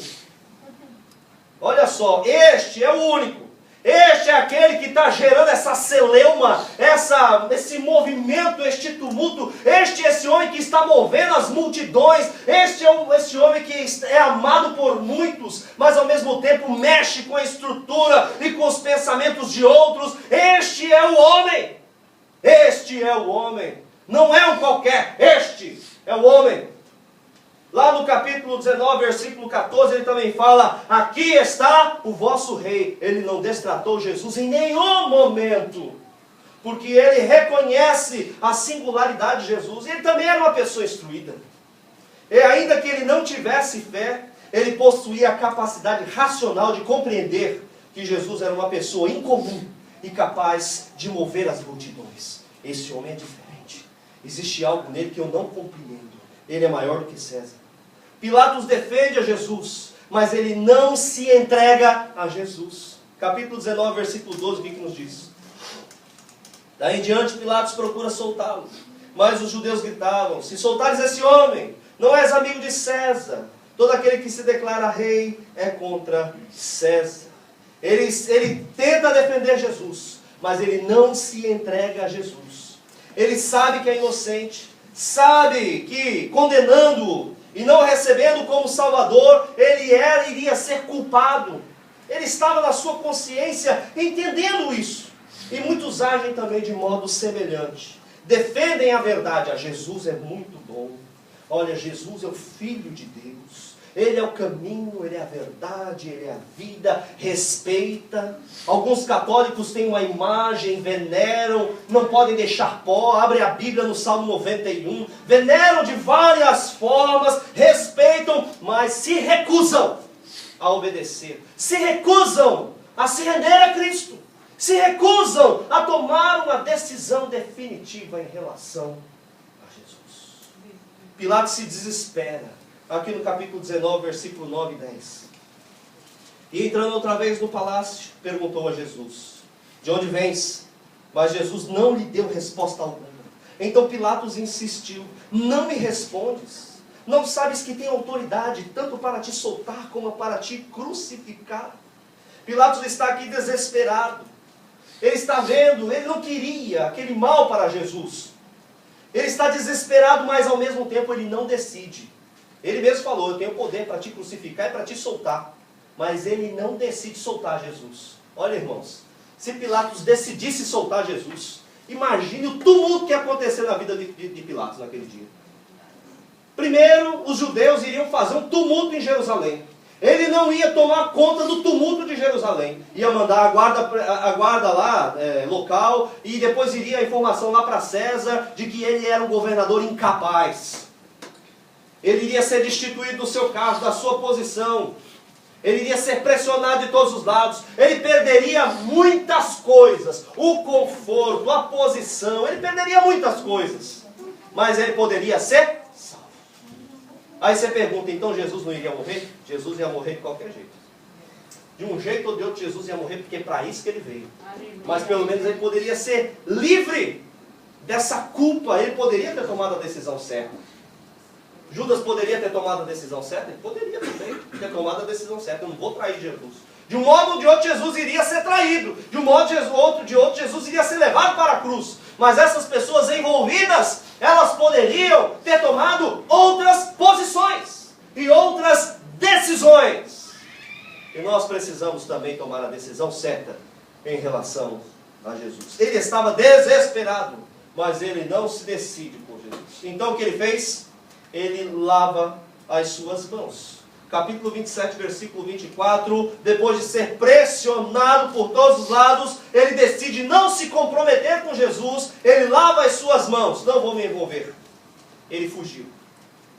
A: Olha só, este é o único. Este é aquele que está gerando essa celeuma, esse movimento, este tumulto. Este é esse homem que está movendo as multidões. Este é esse homem que é amado por muitos, mas ao mesmo tempo mexe com a estrutura e com os pensamentos de outros. Este é o homem. Este é o homem. Não é um qualquer, este é o homem. Lá no capítulo 19, versículo 14, ele também fala, aqui está o vosso rei. Ele não destratou Jesus em nenhum momento, porque ele reconhece a singularidade de Jesus. Ele também era uma pessoa instruída. E ainda que ele não tivesse fé, ele possuía a capacidade racional de compreender que Jesus era uma pessoa incomum e capaz de mover as multidões. Esse homem é diferente. Existe algo nele que eu não compreendo. Ele é maior do que César. Pilatos defende a Jesus, mas ele não se entrega a Jesus. Capítulo 19, versículo 12, o que nos diz? Daí em diante Pilatos procura soltá-lo, mas os judeus gritavam, se soltares esse homem, não és amigo de César. Todo aquele que se declara rei é contra César. Ele tenta defender Jesus, mas ele não se entrega a Jesus. Ele sabe que é inocente, sabe que condenando-o e não recebendo como Salvador, ele iria ser culpado. Ele estava na sua consciência entendendo isso. E muitos agem também de modo semelhante. Defendem a verdade. Jesus é muito bom. Olha, Jesus é o Filho de Deus. Ele é o caminho, ele é a verdade, ele é a vida, respeita. Alguns católicos têm uma imagem, veneram, não podem deixar pó, abrem a Bíblia no Salmo 91, veneram de várias formas, respeitam, mas se recusam a obedecer, se recusam a se render a Cristo, se recusam a tomar uma decisão definitiva em relação a Jesus. Pilatos se desespera. Aqui no capítulo 19, versículo 9 e 10. E entrando outra vez no palácio, perguntou a Jesus, de onde vens? Mas Jesus não lhe deu resposta alguma. Então Pilatos insistiu, não me respondes? Não sabes que tenho autoridade tanto para te soltar como para te crucificar? Pilatos está aqui desesperado. Ele está vendo, ele não queria aquele mal para Jesus. Ele está desesperado, mas ao mesmo tempo ele não decide. Ele mesmo falou, eu tenho poder para te crucificar e para te soltar. Mas ele não decide soltar Jesus. Olha, irmãos, se Pilatos decidisse soltar Jesus, imagine o tumulto que ia acontecer na vida de Pilatos naquele dia. Primeiro, os judeus iriam fazer um tumulto em Jerusalém. Ele não ia tomar conta do tumulto de Jerusalém. Ia mandar a guarda lá, local, e depois iria a informação lá para César de que ele era um governador incapaz. Ele iria ser destituído do seu cargo, da sua posição. Ele iria ser pressionado de todos os lados. Ele perderia muitas coisas. O conforto, a posição. Ele perderia muitas coisas. Mas ele poderia ser salvo. Aí você pergunta, então Jesus não iria morrer? Jesus ia morrer de qualquer jeito. De um jeito ou de outro Jesus ia morrer, porque é para isso que ele veio. Mas pelo menos ele poderia ser livre dessa culpa. Ele poderia ter tomado a decisão certa. Judas poderia ter tomado a decisão certa? Ele poderia também ter tomado a decisão certa. Eu não vou trair Jesus. De um modo ou de outro, Jesus iria ser traído. De um modo ou de outro, Jesus iria ser levado para a cruz. Mas essas pessoas envolvidas, elas poderiam ter tomado outras posições e outras decisões. E nós precisamos também tomar a decisão certa em relação a Jesus. Ele estava desesperado, mas ele não se decide por Jesus. Então o que ele fez? Ele lava as suas mãos. Capítulo 27, versículo 24. Depois de ser pressionado por todos os lados, ele decide não se comprometer com Jesus. Ele lava as suas mãos. Não vou me envolver. Ele fugiu.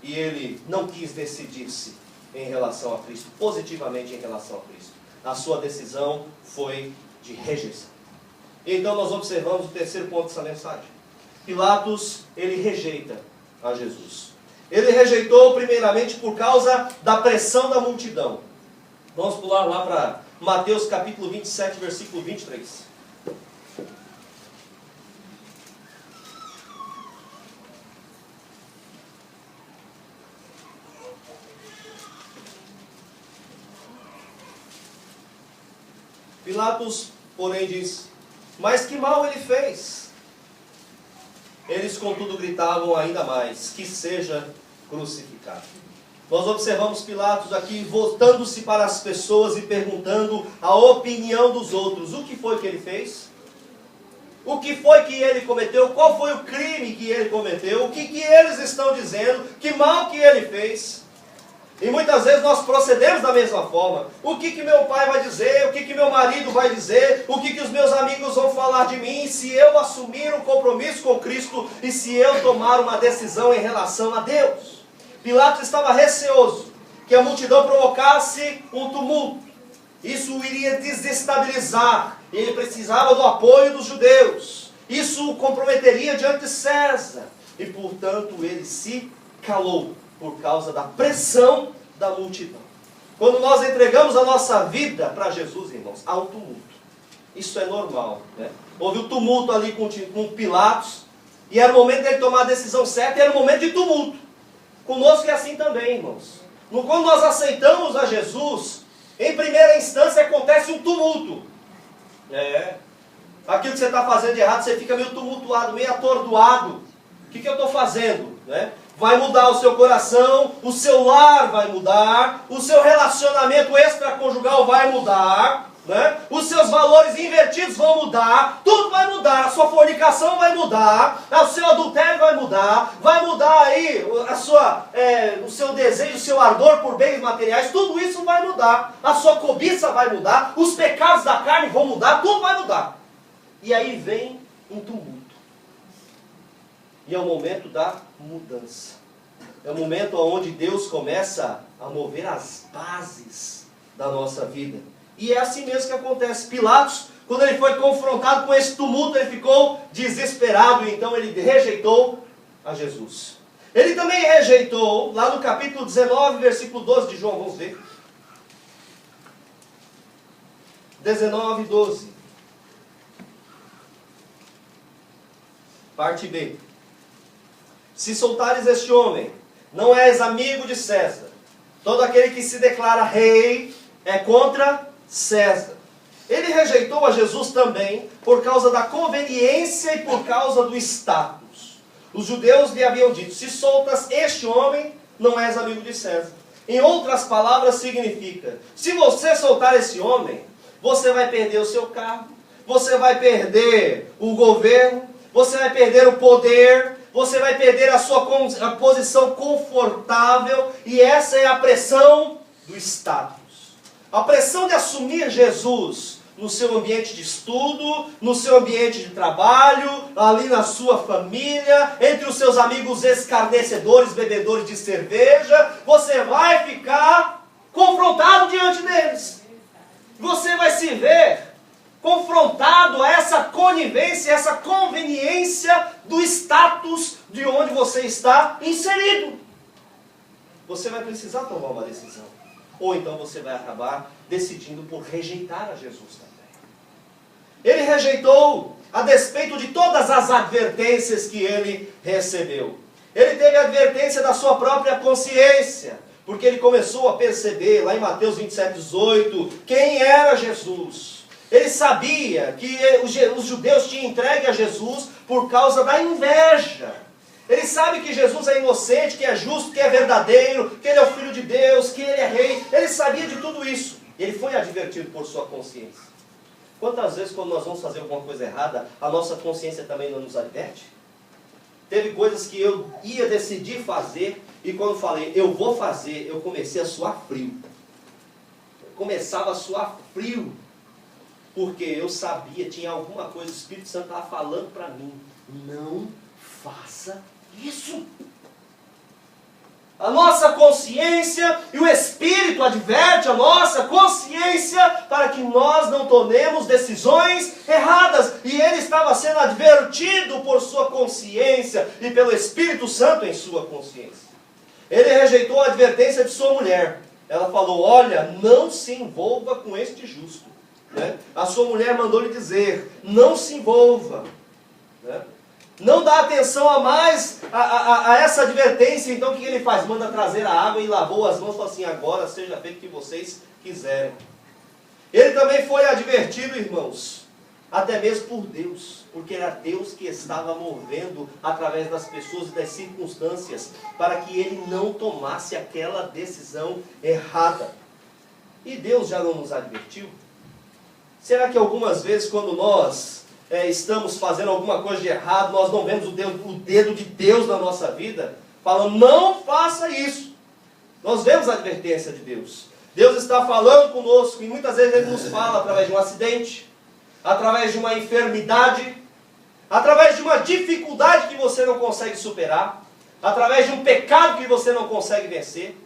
A: E ele não quis decidir-se em relação a Cristo, positivamente em relação a Cristo. A sua decisão foi de rejeição. Então nós observamos o terceiro ponto dessa mensagem. Pilatos, ele rejeita a Jesus. Ele rejeitou primeiramente por causa da pressão da multidão. Vamos pular lá para Mateus capítulo 27, versículo 23. Pilatos, porém, diz: mas que mal ele fez? Eles, contudo, gritavam ainda mais: que seja crucificado. Nós observamos Pilatos aqui voltando-se para as pessoas e perguntando a opinião dos outros. O que foi que ele fez? O que foi que ele cometeu? Qual foi o crime que ele cometeu? O que eles estão dizendo? Que mal que ele fez? E muitas vezes nós procedemos da mesma forma. O que meu pai vai dizer? O que meu marido vai dizer? O que os meus amigos vão falar de mim? Se eu assumir um compromisso com Cristo e se eu tomar uma decisão em relação a Deus? Pilatos estava receoso que a multidão provocasse um tumulto. Isso o iria desestabilizar. Ele precisava do apoio dos judeus. Isso o comprometeria diante de César. E, portanto, ele se calou por causa da pressão da multidão. Quando nós entregamos a nossa vida para Jesus, irmãos, há um tumulto. Isso é normal, né? Houve um tumulto ali com Pilatos, e era o momento dele tomar a decisão certa, e era o momento de tumulto. Conosco é assim também, irmãos. Quando nós aceitamos a Jesus, em primeira instância acontece um tumulto. Aquilo que você está fazendo de errado, você fica meio tumultuado, meio atordoado. O que eu estou fazendo? Vai mudar o seu coração, o seu lar vai mudar, o seu relacionamento extraconjugal vai mudar, os seus valores invertidos vão mudar, tudo vai mudar, a sua fornicação vai mudar, o seu adultério vai mudar aí o seu desejo, o seu ardor por bens materiais, tudo isso vai mudar, a sua cobiça vai mudar, os pecados da carne vão mudar, tudo vai mudar. E aí vem um tumulto. E é o momento da mudança. É o momento onde Deus começa a mover as bases da nossa vida. E é assim mesmo que acontece. Pilatos, quando ele foi confrontado com esse tumulto, ele ficou desesperado. E então ele rejeitou a Jesus. Ele também rejeitou, lá no capítulo 19, versículo 12 de João, vamos ver. 19, 12. Parte B. Se soltares este homem, não és amigo de César. Todo aquele que se declara rei é contra César. Ele rejeitou a Jesus também por causa da conveniência e por causa do status. Os judeus lhe haviam dito: se soltas este homem, não és amigo de César. Em outras palavras, significa: se você soltar esse homem, você vai perder o seu cargo, você vai perder o governo, você vai perder o poder, você vai perder a posição confortável, e essa é a pressão do status. A pressão de assumir Jesus no seu ambiente de estudo, no seu ambiente de trabalho, ali na sua família, entre os seus amigos escarnecedores, bebedores de cerveja, você vai ficar confrontado diante deles. Você vai se ver confrontado a essa conivência, essa conveniência do status de onde você está inserido. Você vai precisar tomar uma decisão. Ou então você vai acabar decidindo por rejeitar a Jesus também. Ele rejeitou a despeito de todas as advertências que ele recebeu. Ele teve a advertência da sua própria consciência, porque ele começou a perceber, lá em Mateus 27:18, quem era Jesus. Ele sabia que os judeus tinham entregue a Jesus por causa da inveja. Ele sabe que Jesus é inocente, que é justo, que é verdadeiro, que ele é o Filho de Deus, que ele é rei. Ele sabia de tudo isso. Ele foi advertido por sua consciência. Quantas vezes, quando nós vamos fazer alguma coisa errada, a nossa consciência também não nos adverte? Teve coisas que eu ia decidir fazer, e quando falei, eu vou fazer, eu comecei a suar frio. Eu começava a suar frio. Porque eu sabia, tinha alguma coisa, o Espírito Santo estava falando para mim: não faça isso. A nossa consciência e o Espírito adverte a nossa consciência para que nós não tomemos decisões erradas. E ele estava sendo advertido por sua consciência e pelo Espírito Santo em sua consciência. Ele rejeitou a advertência de sua mulher. Ela falou: olha, não se envolva com este justo. A sua mulher mandou lhe dizer: não se envolva. Não dá atenção a mais a essa advertência. Então o que ele faz? Manda trazer a água e lavou as mãos e falou assim: agora seja feito o que vocês quiserem. Ele também foi advertido, irmãos, até mesmo por Deus, porque era Deus que estava movendo através das pessoas e das circunstâncias, para que ele não tomasse aquela decisão errada. E Deus já não nos advertiu? Será que algumas vezes quando nós estamos fazendo alguma coisa de errado, nós não vemos o dedo de Deus na nossa vida, falando, não faça isso? Nós vemos a advertência de Deus. Deus está falando conosco, e muitas vezes Ele nos fala através de um acidente, através de uma enfermidade, através de uma dificuldade que você não consegue superar, através de um pecado que você não consegue vencer,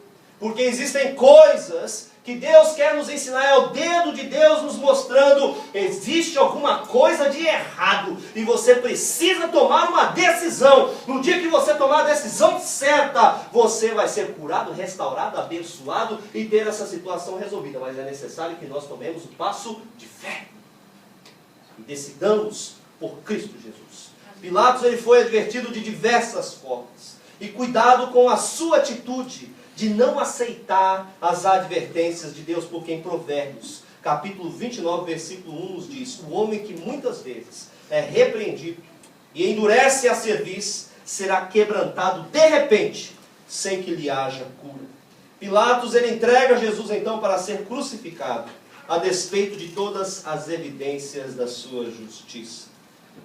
A: porque existem coisas que Deus quer nos ensinar, é o dedo de Deus nos mostrando, existe alguma coisa de errado, e você precisa tomar uma decisão. No dia que você tomar a decisão certa, você vai ser curado, restaurado, abençoado, e ter essa situação resolvida. Mas é necessário que nós tomemos o passo de fé, e decidamos por Cristo Jesus. Pilatos ele foi advertido de diversas formas, e cuidado com a sua atitude, de não aceitar as advertências de Deus, porque em Provérbios, capítulo 29, versículo 1, nos diz, o homem que muitas vezes é repreendido e endurece a cerviz, será quebrantado de repente, sem que lhe haja cura. Pilatos, ele entrega Jesus então para ser crucificado, a despeito de todas as evidências da sua justiça.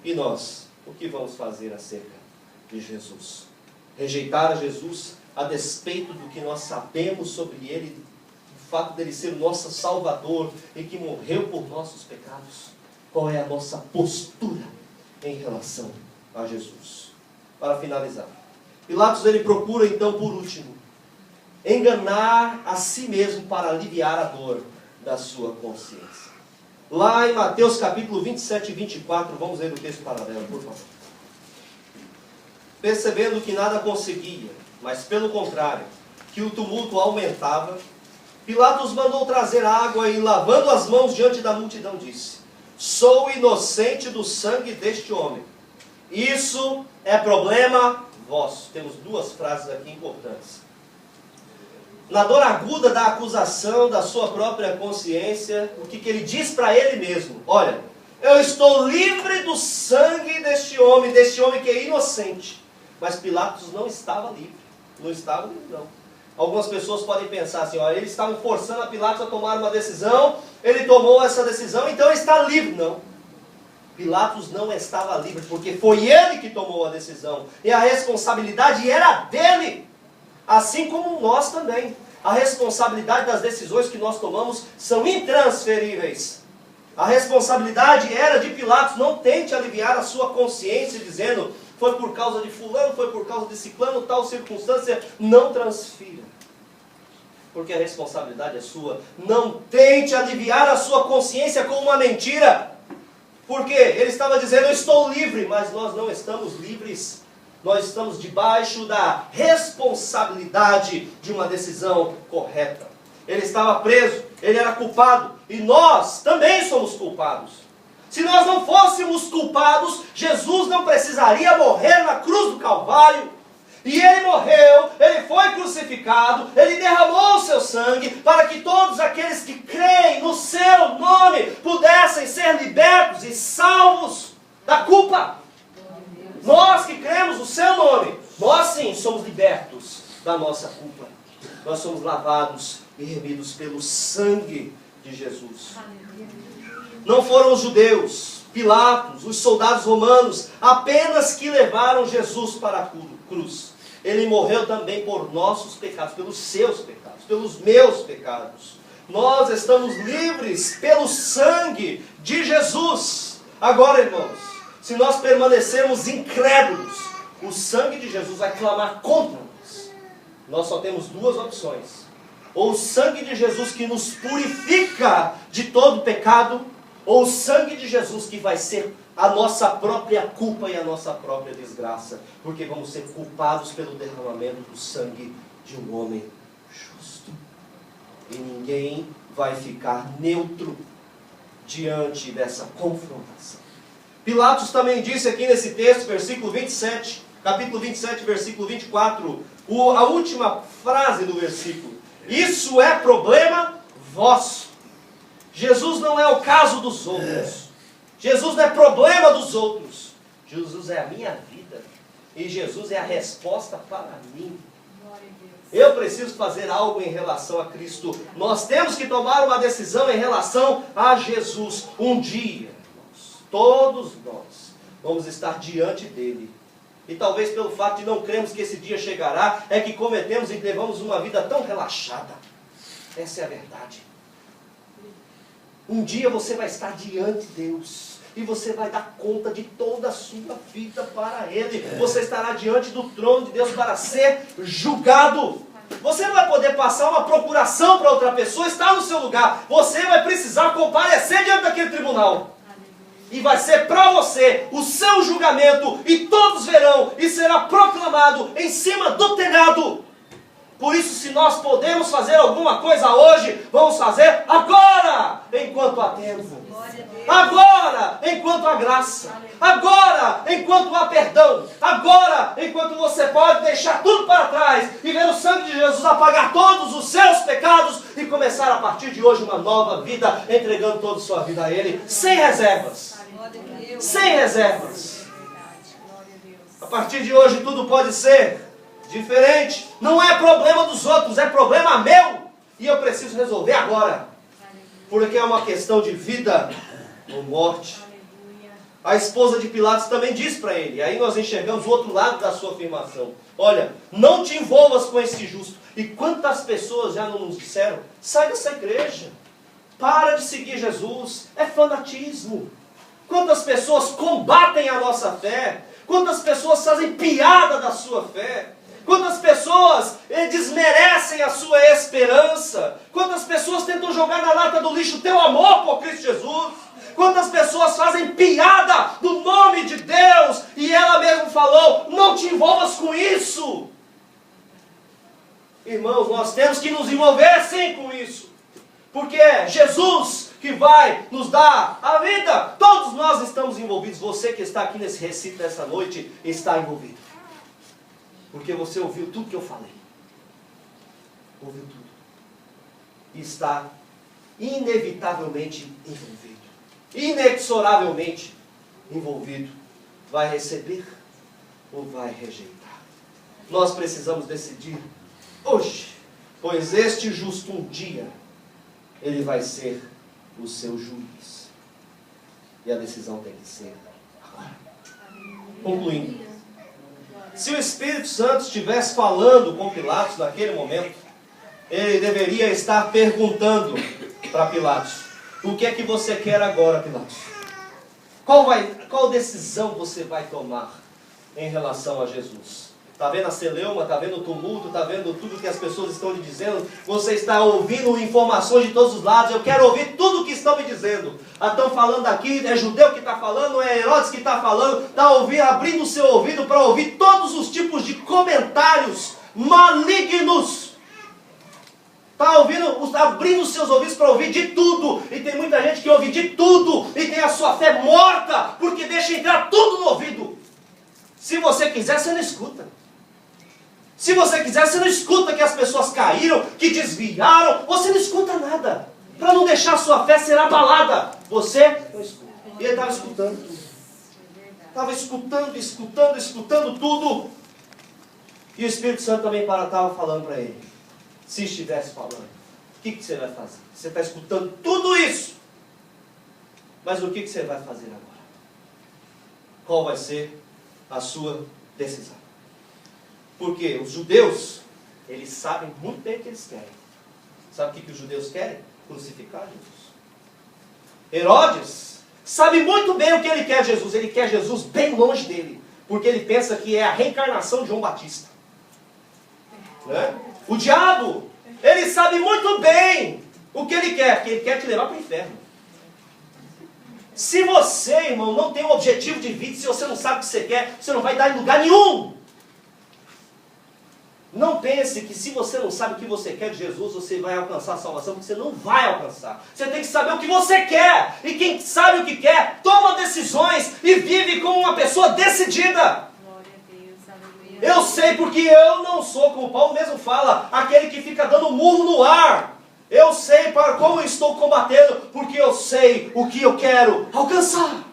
A: E nós, o que vamos fazer acerca de Jesus? Rejeitar a Jesus, a despeito do que nós sabemos sobre Ele, do fato dele ser o nosso Salvador e que morreu por nossos pecados? Qual é a nossa postura em relação a Jesus? Para finalizar, Pilatos ele procura então por último enganar a si mesmo para aliviar a dor da sua consciência. Lá em Mateus capítulo 27 e 24, vamos ler o texto paralelo, por favor. Percebendo que nada conseguia, mas pelo contrário, que o tumulto aumentava, Pilatos mandou trazer água e, lavando as mãos diante da multidão, disse, sou inocente do sangue deste homem. Isso é problema vosso. Temos duas frases aqui importantes. Na dor aguda da acusação da sua própria consciência, o que ele diz para ele mesmo? Olha, eu estou livre do sangue deste homem que é inocente. Mas Pilatos não estava livre. Não estava livre, não. Algumas pessoas podem pensar assim, olha, eles estavam forçando a Pilatos a tomar uma decisão, ele tomou essa decisão, então ele está livre. Não. Pilatos não estava livre, porque foi ele que tomou a decisão. E a responsabilidade era dele. Assim como nós também. A responsabilidade das decisões que nós tomamos são intransferíveis. A responsabilidade era de Pilatos. Não tente aliviar a sua consciência dizendo, foi por causa de fulano, foi por causa de ciclano, tal circunstância. Não transfira. Porque a responsabilidade é sua. Não tente aliviar a sua consciência com uma mentira. Porque ele estava dizendo, eu estou livre, mas nós não estamos livres. Nós estamos debaixo da responsabilidade de uma decisão correta. Ele estava preso, ele era culpado, e nós também somos culpados. Se nós não fôssemos culpados, Jesus não precisaria morrer na cruz do Calvário. E ele morreu, ele foi crucificado, ele derramou o seu sangue para que todos aqueles que creem no seu nome pudessem ser libertos e salvos da culpa. Nós que cremos no seu nome, nós sim somos libertos da nossa culpa. Nós somos lavados e remidos pelo sangue de Jesus. Não foram os judeus, Pilatos, os soldados romanos, apenas que levaram Jesus para a cruz. Ele morreu também por nossos pecados, pelos seus pecados, pelos meus pecados. Nós estamos livres pelo sangue de Jesus. Agora, irmãos, se nós permanecermos incrédulos, o sangue de Jesus vai clamar contra nós. Nós só temos duas opções. Ou o sangue de Jesus que nos purifica de todo pecado, ou o sangue de Jesus que vai ser a nossa própria culpa e a nossa própria desgraça. Porque vamos ser culpados pelo derramamento do sangue de um homem justo. E ninguém vai ficar neutro diante dessa confrontação. Pilatos também disse aqui nesse texto, versículo 27, capítulo 27, versículo 24, a última frase do versículo. Isso é problema vosso. Jesus não é o caso dos outros. Jesus não é problema dos outros. Jesus é a minha vida. E Jesus é a resposta para mim. Eu preciso fazer algo em relação a Cristo. Nós temos que tomar uma decisão em relação a Jesus. Um dia, todos nós vamos estar diante dele. E talvez pelo fato de não crermos que esse dia chegará, é que cometemos e levamos uma vida tão relaxada. Essa é a verdade. Um dia você vai estar diante de Deus. E você vai dar conta de toda a sua vida para Ele. Você estará diante do trono de Deus para ser julgado. Você não vai poder passar uma procuração para outra pessoa, estar no seu lugar. Você vai precisar comparecer diante daquele tribunal. E vai ser para você o seu julgamento. E todos verão. E será proclamado em cima do telhado. Por isso, se nós podemos fazer alguma coisa hoje, vamos fazer agora, enquanto há tempo. Agora, enquanto há graça. Agora, enquanto há perdão. Agora, enquanto você pode deixar tudo para trás e ver o sangue de Jesus apagar todos os seus pecados e começar a partir de hoje uma nova vida, entregando toda a sua vida a Ele, sem reservas. Sem reservas. A partir de hoje tudo pode ser diferente. Não é problema dos outros, é problema meu. E eu preciso resolver agora. Porque é uma questão de vida ou morte. A esposa de Pilatos também diz para ele. Aí nós enxergamos o outro lado da sua afirmação. Olha, não te envolvas com esse justo. E quantas pessoas já não nos disseram? Sai dessa igreja. Para de seguir Jesus. É fanatismo. Quantas pessoas combatem a nossa fé. Quantas pessoas fazem piada da sua fé. Quantas pessoas desmerecem a sua esperança. Quantas pessoas tentam jogar na lata do lixo o teu amor por Cristo Jesus. Quantas pessoas fazem piada do nome de Deus. E ela mesma falou, não te envolvas com isso. Irmãos, nós temos que nos envolver sim com isso. Porque é Jesus que vai nos dar a vida. Todos nós estamos envolvidos. Você que está aqui nesse recinto nessa noite está envolvido. Porque você ouviu tudo que eu falei. Ouviu tudo. E está inevitavelmente envolvido. Inexoravelmente envolvido. Vai receber ou vai rejeitar? Nós precisamos decidir hoje. Pois este justo um dia, ele vai ser o seu juiz. E a decisão tem que ser agora. Concluindo. Se o Espírito Santo estivesse falando com Pilatos naquele momento, ele deveria estar perguntando para Pilatos, o que é que você quer agora, Pilatos? Qual decisão você vai tomar em relação a Jesus? Está vendo a celeuma, está vendo o tumulto, está vendo tudo que as pessoas estão lhe dizendo? Você está ouvindo informações de todos os lados. Eu quero ouvir tudo o que estão me dizendo. Estão falando aqui, é judeu que está falando, é Herodes que está falando. Está abrindo o seu ouvido para ouvir todos os tipos de comentários malignos. Está abrindo os seus ouvidos para ouvir de tudo. E tem muita gente que ouve de tudo e tem a sua fé morta, porque deixa entrar tudo no ouvido. Se você quiser, você não escuta. Se você quiser, você não escuta que as pessoas caíram, que desviaram. Você não escuta nada. Para não deixar a sua fé ser abalada. Você não escuta. E ele estava escutando tudo. Estava escutando tudo. E o Espírito Santo também estava falando para ele. Se estivesse falando, o que você vai fazer? Você está escutando tudo isso. Mas o que você vai fazer agora? Qual vai ser a sua decisão? Porque os judeus, eles sabem muito bem o que eles querem. Sabe o que os judeus querem? Crucificar Jesus. Herodes sabe muito bem o que ele quer de Jesus. Ele quer Jesus bem longe dele. Porque ele pensa que é a reencarnação de João Batista. Né? O diabo, ele sabe muito bem o que ele quer. Porque ele quer te levar para o inferno. Se você, irmão, não tem um objetivo de vida, se você não sabe o que você quer, você não vai dar em lugar nenhum. Não pense que se você não sabe o que você quer de Jesus, você vai alcançar a salvação, porque você não vai alcançar. Você tem que saber o que você quer. E quem sabe o que quer, toma decisões e vive como uma pessoa decidida.
B: Glória a Deus, aleluia.
A: Eu sei porque eu não sou, como Paulo mesmo fala, aquele que fica dando murro no ar. Eu sei para como eu estou combatendo, porque eu sei o que eu quero alcançar.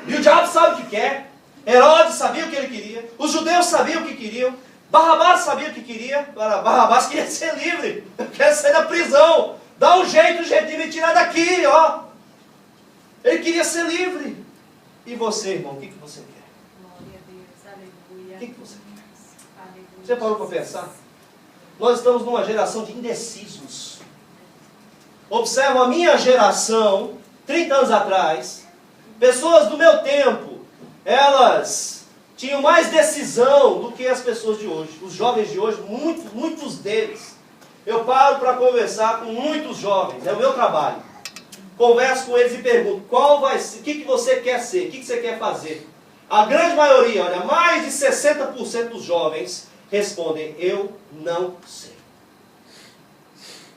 A: E o diabo sabe o que quer. Herodes sabia o que ele queria. Os judeus sabiam o que queriam. Barrabás sabia o que queria. Barrabás queria ser livre. Eu quero sair da prisão. Dá um jeito de me tirar daqui, ó. Ele queria ser livre. E você, irmão, o que você quer? O que você quer? Você parou para pensar? Nós estamos numa geração de indecisos. Observa a minha geração, 30 anos atrás. Pessoas do meu tempo, elas tinham mais decisão do que as pessoas de hoje. Os jovens de hoje, muitos deles. Eu paro para conversar com muitos jovens, é o meu trabalho. Converso com eles e pergunto, o que você quer ser, o que você quer fazer? A grande maioria, olha, mais de 60% dos jovens respondem, eu não sei.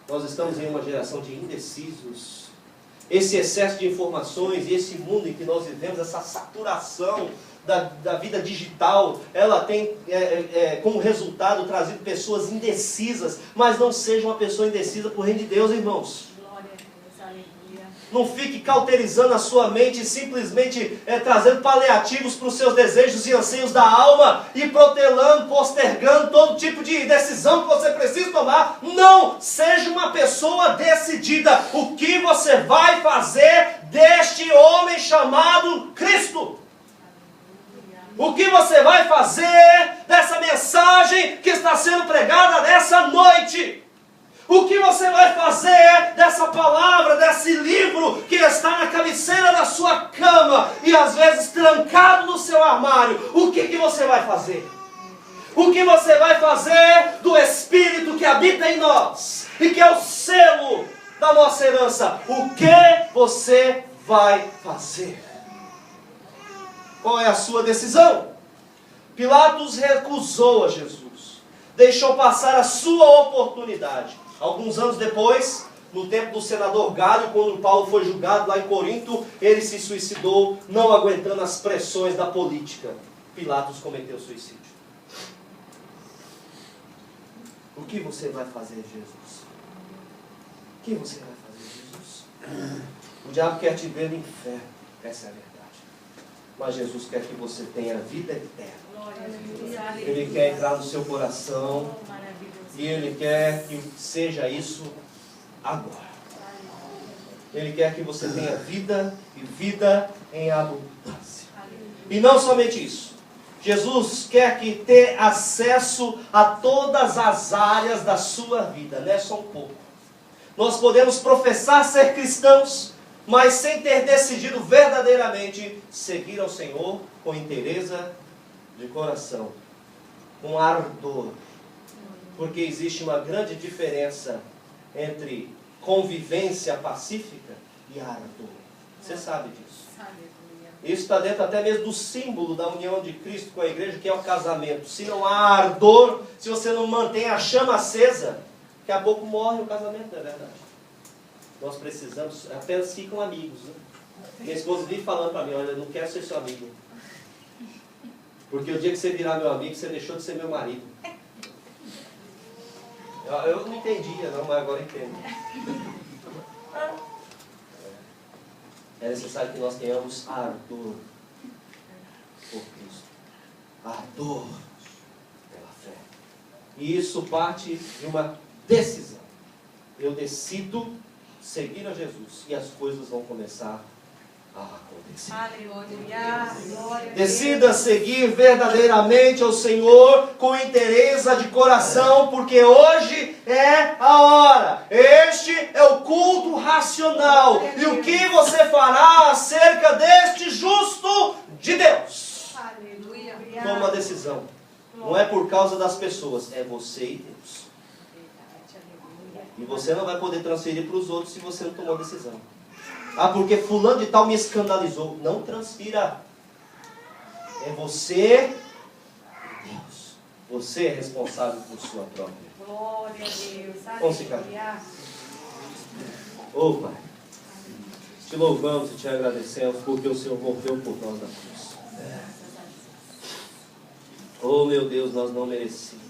A: Nós estamos em uma geração de indecisos. Esse excesso de informações e esse mundo em que nós vivemos, essa saturação da vida digital, ela tem como resultado trazido pessoas indecisas, mas não seja uma pessoa indecisa por reino de Deus, irmãos.
B: Glória a Deus, aleluia.
A: Não fique cauterizando a sua mente, simplesmente trazendo paliativos para os seus desejos e anseios da alma e protelando, postergando todo tipo de decisão que você precisa tomar. Não! Seja uma pessoa decidida. O que você vai fazer deste homem chamado Cristo? O que você vai fazer dessa mensagem que está sendo pregada nessa noite? O que você vai fazer dessa palavra, desse livro que está na cabeceira da sua cama e às vezes trancado no seu armário? O que você vai fazer? O que você vai fazer do Espírito que habita em nós e que é o selo da nossa herança? O que você vai fazer? Qual é a sua decisão? Pilatos recusou a Jesus. Deixou passar a sua oportunidade. Alguns anos depois, no tempo do senador Galho, quando Paulo foi julgado lá em Corinto, ele se suicidou, não aguentando as pressões da política. Pilatos cometeu suicídio. O que você vai fazer, Jesus? O que você vai fazer, Jesus? O diabo quer te ver no inferno. Essa é a verdade. Mas Jesus quer que você tenha vida eterna. Ele quer entrar no seu coração. E Ele quer que seja isso agora. Ele quer que você tenha vida e vida em abundância. E não somente isso. Jesus quer que tenha acesso a todas as áreas da sua vida. Não é só um pouco. Nós podemos professar ser cristãos, mas sem ter decidido verdadeiramente seguir ao Senhor com inteireza de coração, com ardor. Porque existe uma grande diferença entre convivência pacífica e ardor. Você sabe disso. Isso está dentro até mesmo do símbolo da união de Cristo com a igreja, que é o casamento. Se não há ardor, se você não mantém a chama acesa, daqui a pouco morre o casamento, não é verdade? Nós precisamos, apenas ficam amigos. Né? Minha esposa vive falando para mim, olha, eu não quero ser seu amigo. Porque o dia que você virar meu amigo, você deixou de ser meu marido. Eu não entendia, não, mas agora entendo. É necessário que nós tenhamos ardor por Cristo. Ardor pela fé. E isso parte de uma decisão. Eu decido seguir a Jesus e as coisas vão começar a acontecer.
B: Aleluia.
A: Decida seguir verdadeiramente ao Senhor com inteireza de coração, porque hoje é a hora. Este é o culto racional. E o que você fará acerca deste justo de Deus?
B: Aleluia.
A: Toma uma decisão. Não é por causa das pessoas, é você e Deus. E você não vai poder transferir para os outros se você não tomou decisão. Ah, porque fulano de tal me escandalizou. Não transfira. É você e Deus. Você é responsável por sua própria.
B: Glória a Deus.
A: Vamos ficar. Ô Pai, te louvamos e te agradecemos porque o Senhor morreu por nós na cruz. Oh meu Deus, nós não merecíamos.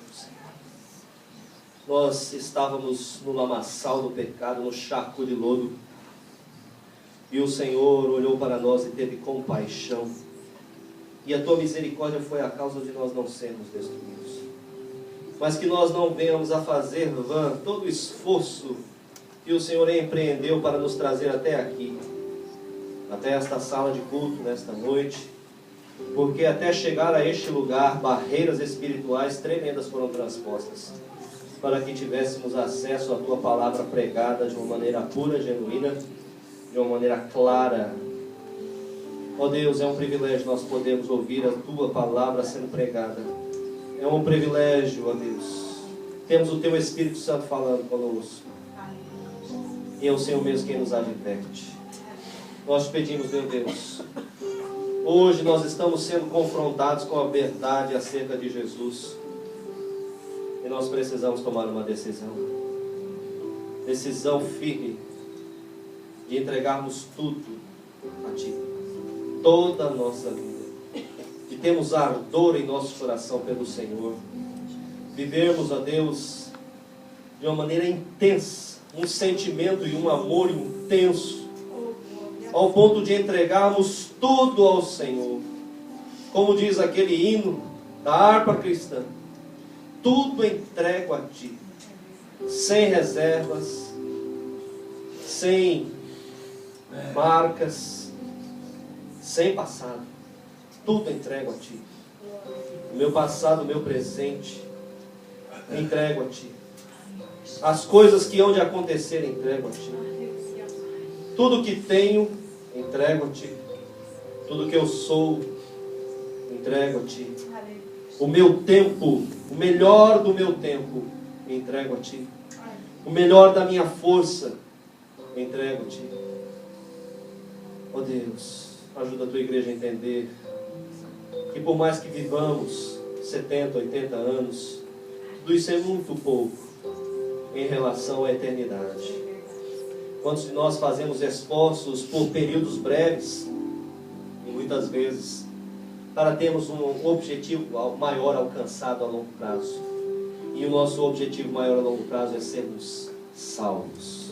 A: Nós estávamos no lamaçal do pecado, no charco de lodo. E o Senhor olhou para nós e teve compaixão. E a tua misericórdia foi a causa de nós não sermos destruídos. Mas que nós não venhamos a fazer vã todo o esforço que o Senhor empreendeu para nos trazer até aqui, até esta sala de culto nesta noite, porque até chegar a este lugar, barreiras espirituais tremendas foram transpostas, para que tivéssemos acesso à tua palavra pregada de uma maneira pura, genuína, de uma maneira clara. Ó Deus, é um privilégio nós podermos ouvir a tua palavra sendo pregada. É um privilégio, ó Deus. Temos o teu Espírito Santo falando conosco. E é o Senhor mesmo quem nos adverte. Nós te pedimos, meu Deus, hoje nós estamos sendo confrontados com a verdade acerca de Jesus. E nós precisamos tomar uma decisão. Decisão firme de entregarmos tudo a Ti. Toda a nossa vida. De termos ardor em nosso coração pelo Senhor. Vivermos, ó Deus, de uma maneira intensa. Um sentimento e um amor intenso. Ao ponto de entregarmos tudo ao Senhor. Como diz aquele hino da harpa cristã. Tudo entrego a Ti. Sem reservas. Sem marcas. Sem passado. Tudo entrego a Ti. O meu passado, o meu presente. Entrego a Ti. As coisas que hão de acontecer, entrego a Ti. Tudo que tenho, entrego a Ti. Tudo que eu sou, entrego a Ti. O meu tempo, o melhor do meu tempo, entrego a Ti. O melhor da minha força, entrego a Ti. Ó Deus, ajuda a Tua igreja a entender que por mais que vivamos 70, 80 anos, tudo isso é muito pouco em relação à eternidade. Quantos de nós fazemos esforços por períodos breves, e muitas vezes, para termos um objetivo maior alcançado a longo prazo. E o nosso objetivo maior a longo prazo é sermos salvos.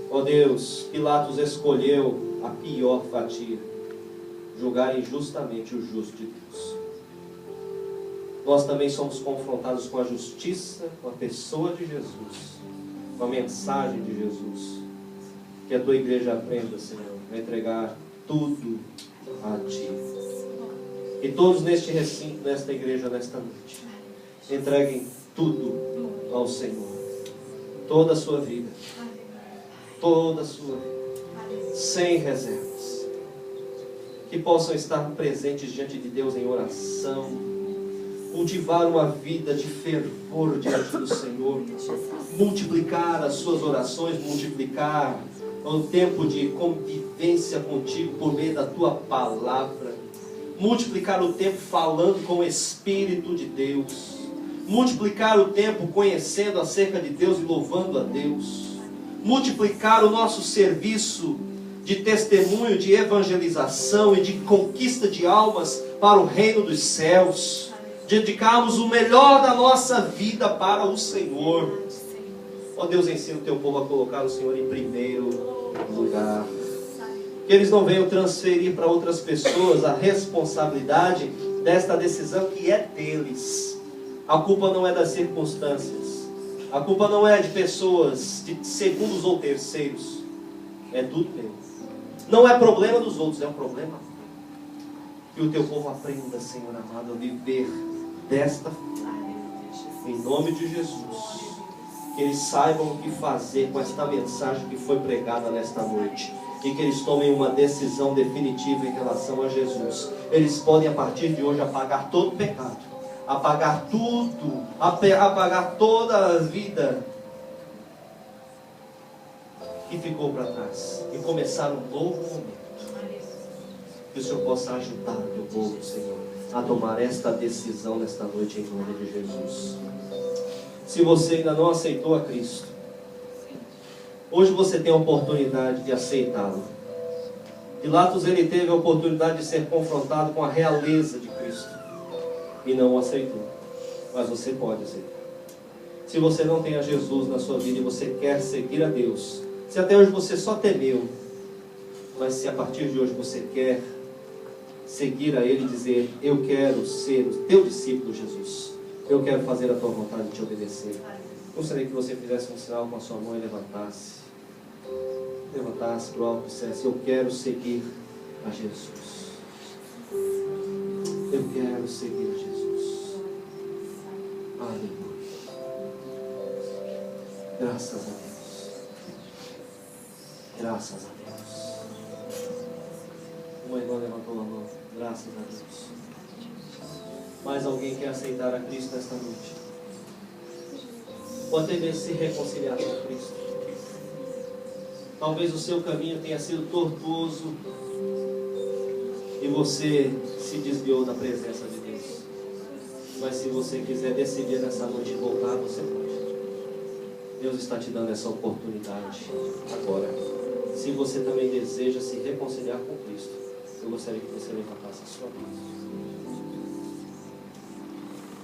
A: Ó Deus, Pilatos escolheu a pior fatia, julgar injustamente o justo de Deus. Nós também somos confrontados com a justiça, com a pessoa de Jesus, com a mensagem de Jesus. Que a tua igreja aprenda, Senhor, a entregar tudo a Ti. Que todos neste recinto, nesta igreja, nesta noite, entreguem tudo ao Senhor. Toda a sua vida. Toda a sua vida. Sem reservas. Que possam estar presentes diante de Deus em oração. Cultivar uma vida de fervor diante do Senhor. Multiplicar as suas orações, multiplicar o tempo de convivência contigo por meio da Tua palavra. Multiplicar o tempo falando com o Espírito de Deus. Multiplicar o tempo conhecendo acerca de Deus e louvando a Deus. Multiplicar o nosso serviço de testemunho, de evangelização e de conquista de almas para o reino dos céus. Dedicarmos o melhor da nossa vida para o Senhor. Ó Deus, ensina o Teu povo a colocar o Senhor em primeiro lugar. Que eles não venham transferir para outras pessoas a responsabilidade desta decisão que é deles. A culpa não é das circunstâncias. A culpa não é de pessoas, de segundos ou terceiros. É tudo deles. Não é problema dos outros, é um problema. Que o Teu povo aprenda, Senhor amado, a viver desta forma. Em nome de Jesus. Que eles saibam o que fazer com esta mensagem que foi pregada nesta noite. E que eles tomem uma decisão definitiva em relação a Jesus. Eles podem, a partir de hoje, apagar todo o pecado. Apagar tudo. Apagar toda a vida que ficou para trás. E começar um novo momento. Que o Senhor possa ajudar o Teu povo, Senhor, a tomar esta decisão nesta noite em nome de Jesus. Se você ainda não aceitou a Cristo, hoje você tem a oportunidade de aceitá-lo. Pilatos, ele teve a oportunidade de ser confrontado com a realeza de Cristo e não o aceitou. Mas você pode aceitar. Se você não tem a Jesus na sua vida e você quer seguir a Deus, se até hoje você só temeu, mas se a partir de hoje você quer seguir a Ele e dizer: eu quero ser o teu discípulo, Jesus, eu quero fazer a tua vontade e te obedecer, gostaria que você fizesse um sinal com a sua mão e levantasse para o alto e dissesse: eu quero seguir a Jesus, eu quero seguir a Jesus. Aleluia. Graças a Deus. Graças a Deus. Uma irmã levantou a mão. Graças a Deus. Mais alguém quer aceitar a Cristo nesta noite? Ou até mesmo se reconciliar com Cristo? Talvez o seu caminho tenha sido tortuoso e você se desviou da presença de Deus. Mas se você quiser decidir nessa noite voltar, você pode. Deus está te dando essa oportunidade agora. Se você também deseja se reconciliar com Cristo, eu gostaria que você levantasse a sua mão.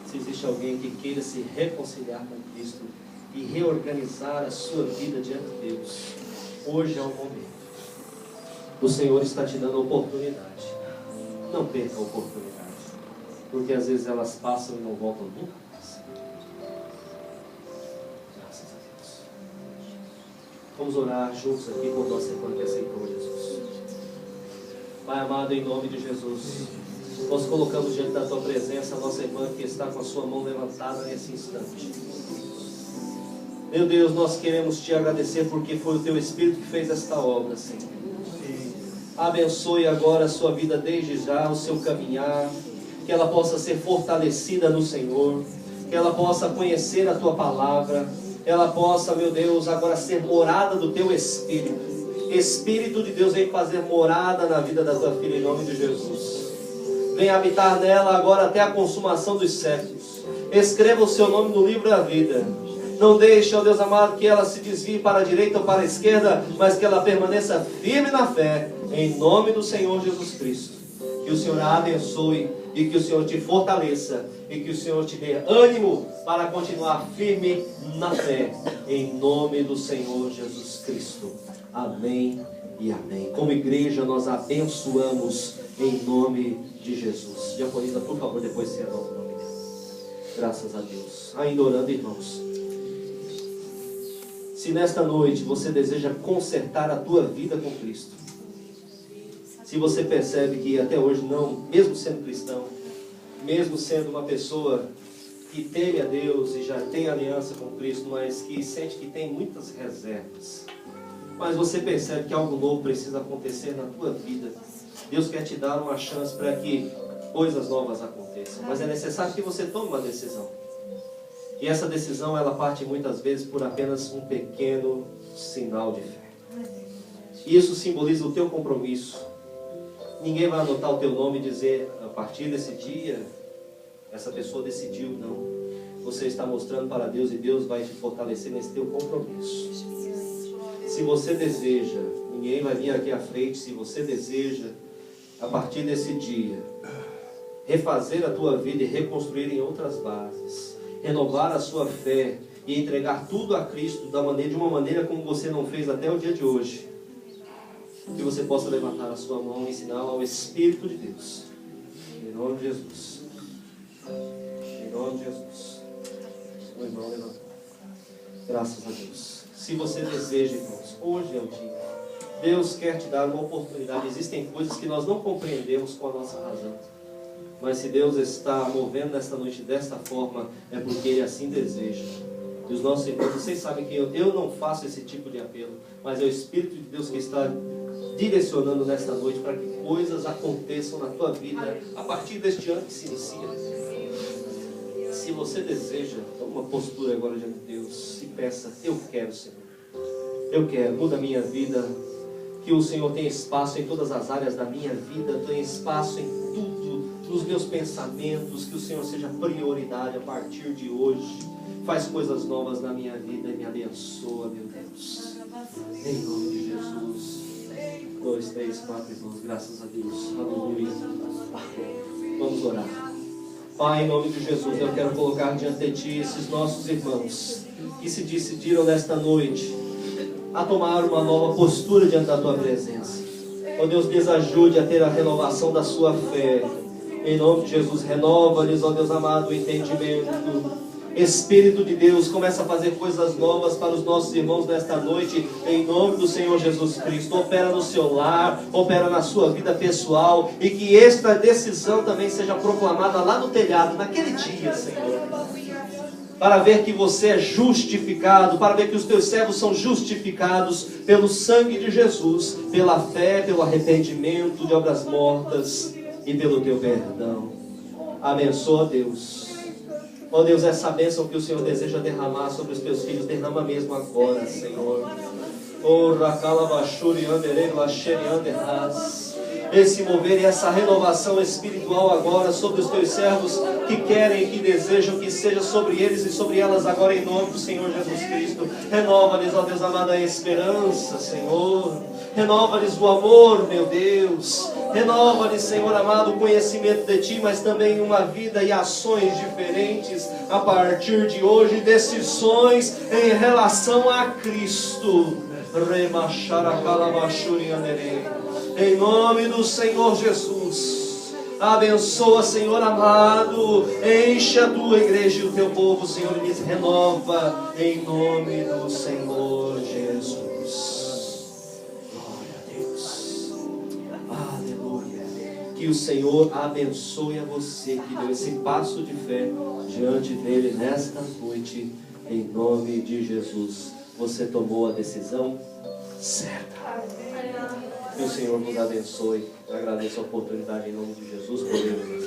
A: Se existe alguém que queira se reconciliar com Cristo e reorganizar a sua vida diante de Deus, hoje é o momento. O Senhor está te dando a oportunidade. Não perca a oportunidade, porque às vezes elas passam e não voltam nunca mais. Graças a Deus. Vamos orar juntos aqui por nossa irmã que aceitou Jesus. Pai amado, em nome de Jesus, nós colocamos diante da tua presença a nossa irmã que está com a sua mão levantada nesse instante. Meu Deus, nós queremos te agradecer porque foi o teu Espírito que fez esta obra, Senhor. Abençoe agora a sua vida desde já, o seu caminhar, que ela possa ser fortalecida no Senhor, que ela possa conhecer a tua palavra, ela possa, meu Deus, agora ser morada do teu Espírito. Espírito de Deus, vem fazer morada na vida da tua filha em nome de Jesus. Vem habitar nela agora até a consumação dos séculos. Escreva o seu nome no livro da vida. Não deixe, ó Deus amado, que ela se desvie para a direita ou para a esquerda, mas que ela permaneça firme na fé, em nome do Senhor Jesus Cristo. Que o Senhor a abençoe e que o Senhor te fortaleça e que o Senhor te dê ânimo para continuar firme na fé, em nome do Senhor Jesus Cristo. Amém e amém. Como igreja nós abençoamos em nome de Jesus. Diaconisa, por favor, depois se anota o nome dela. Graças a Deus. Ainda orando, irmãos. Se nesta noite você deseja consertar a tua vida com Cristo, se você percebe que até hoje não, mesmo sendo cristão, mesmo sendo uma pessoa que teme a Deus e já tem aliança com Cristo, mas que sente que tem muitas reservas, mas você percebe que algo novo precisa acontecer na tua vida, Deus quer te dar uma chance para que coisas novas aconteçam, mas é necessário que você tome uma decisão. E essa decisão, ela parte muitas vezes por apenas um pequeno sinal de fé. Isso simboliza o teu compromisso. Ninguém vai anotar o teu nome e dizer, a partir desse dia, essa pessoa decidiu. Não. Você está mostrando para Deus e Deus vai te fortalecer nesse teu compromisso. Se você deseja, ninguém vai vir aqui à frente, se você deseja, a partir desse dia, refazer a tua vida e reconstruir em outras bases, renovar a sua fé e entregar tudo a Cristo de uma maneira como você não fez até o dia de hoje, que você possa levantar a sua mão em sinal ao Espírito de Deus, em nome de Jesus, em nome de Jesus. O irmão levantou. Graças a Deus. Se você deseja, irmãos, hoje é o dia. Deus quer te dar uma oportunidade. Existem coisas que nós não compreendemos com a nossa razão, mas se Deus está movendo nesta noite desta forma, é porque Ele assim deseja. E os nossos irmãos, vocês sabem que eu não faço esse tipo de apelo, mas é o Espírito de Deus que está direcionando nesta noite para que coisas aconteçam na tua vida a partir deste ano que se inicia. Se você deseja, tome uma postura agora diante de Deus e peça: eu quero, Senhor. Eu quero, muda a minha vida. Que o Senhor tenha espaço em todas as áreas da minha vida, tenha espaço em tudo, nos meus pensamentos, que o Senhor seja prioridade a partir de hoje. Faz coisas novas na minha vida e me abençoa, meu Deus. Em nome de Jesus. 2, 3, 4 irmãos, graças a Deus. Aleluia. Vamos orar. Pai, em nome de Jesus, eu quero colocar diante de Ti esses nossos irmãos que se decidiram nesta noite a tomar uma nova postura diante da Tua presença. Ó Deus, lhes ajude a ter a renovação da sua fé. Em nome de Jesus, renova-lhes, ó Deus amado, o entendimento. Espírito de Deus, começa a fazer coisas novas para os nossos irmãos nesta noite, em nome do Senhor Jesus Cristo. Opera no seu lar, opera na sua vida pessoal, e que esta decisão também seja proclamada lá no telhado, naquele dia, Senhor, para ver que você é justificado, para ver que os teus servos são justificados pelo sangue de Jesus, pela fé, pelo arrependimento de obras mortas e pelo teu perdão. Abençoa, Deus. Ó Deus, essa bênção que o Senhor deseja derramar sobre os teus filhos, derrama mesmo agora, Senhor. Esse mover e essa renovação espiritual agora sobre os teus servos que querem e que desejam que seja sobre eles e sobre elas agora, em nome do Senhor Jesus Cristo. Renova-lhes, ó Deus amado, a esperança, Senhor. Renova-lhes o amor, meu Deus. Renova-lhes, Senhor amado, o conhecimento de Ti, mas também uma vida e ações diferentes a partir de hoje, decisões em relação a Cristo. Em nome do Senhor Jesus, abençoa, Senhor amado, enche a Tua igreja e o Teu povo, Senhor, e lhes renova, em nome do Senhor Jesus. Que o Senhor abençoe a você que deu esse passo de fé diante dele nesta noite, em nome de Jesus. Você tomou a decisão certa. Que o Senhor nos abençoe. Eu agradeço a oportunidade em nome de Jesus. Podemos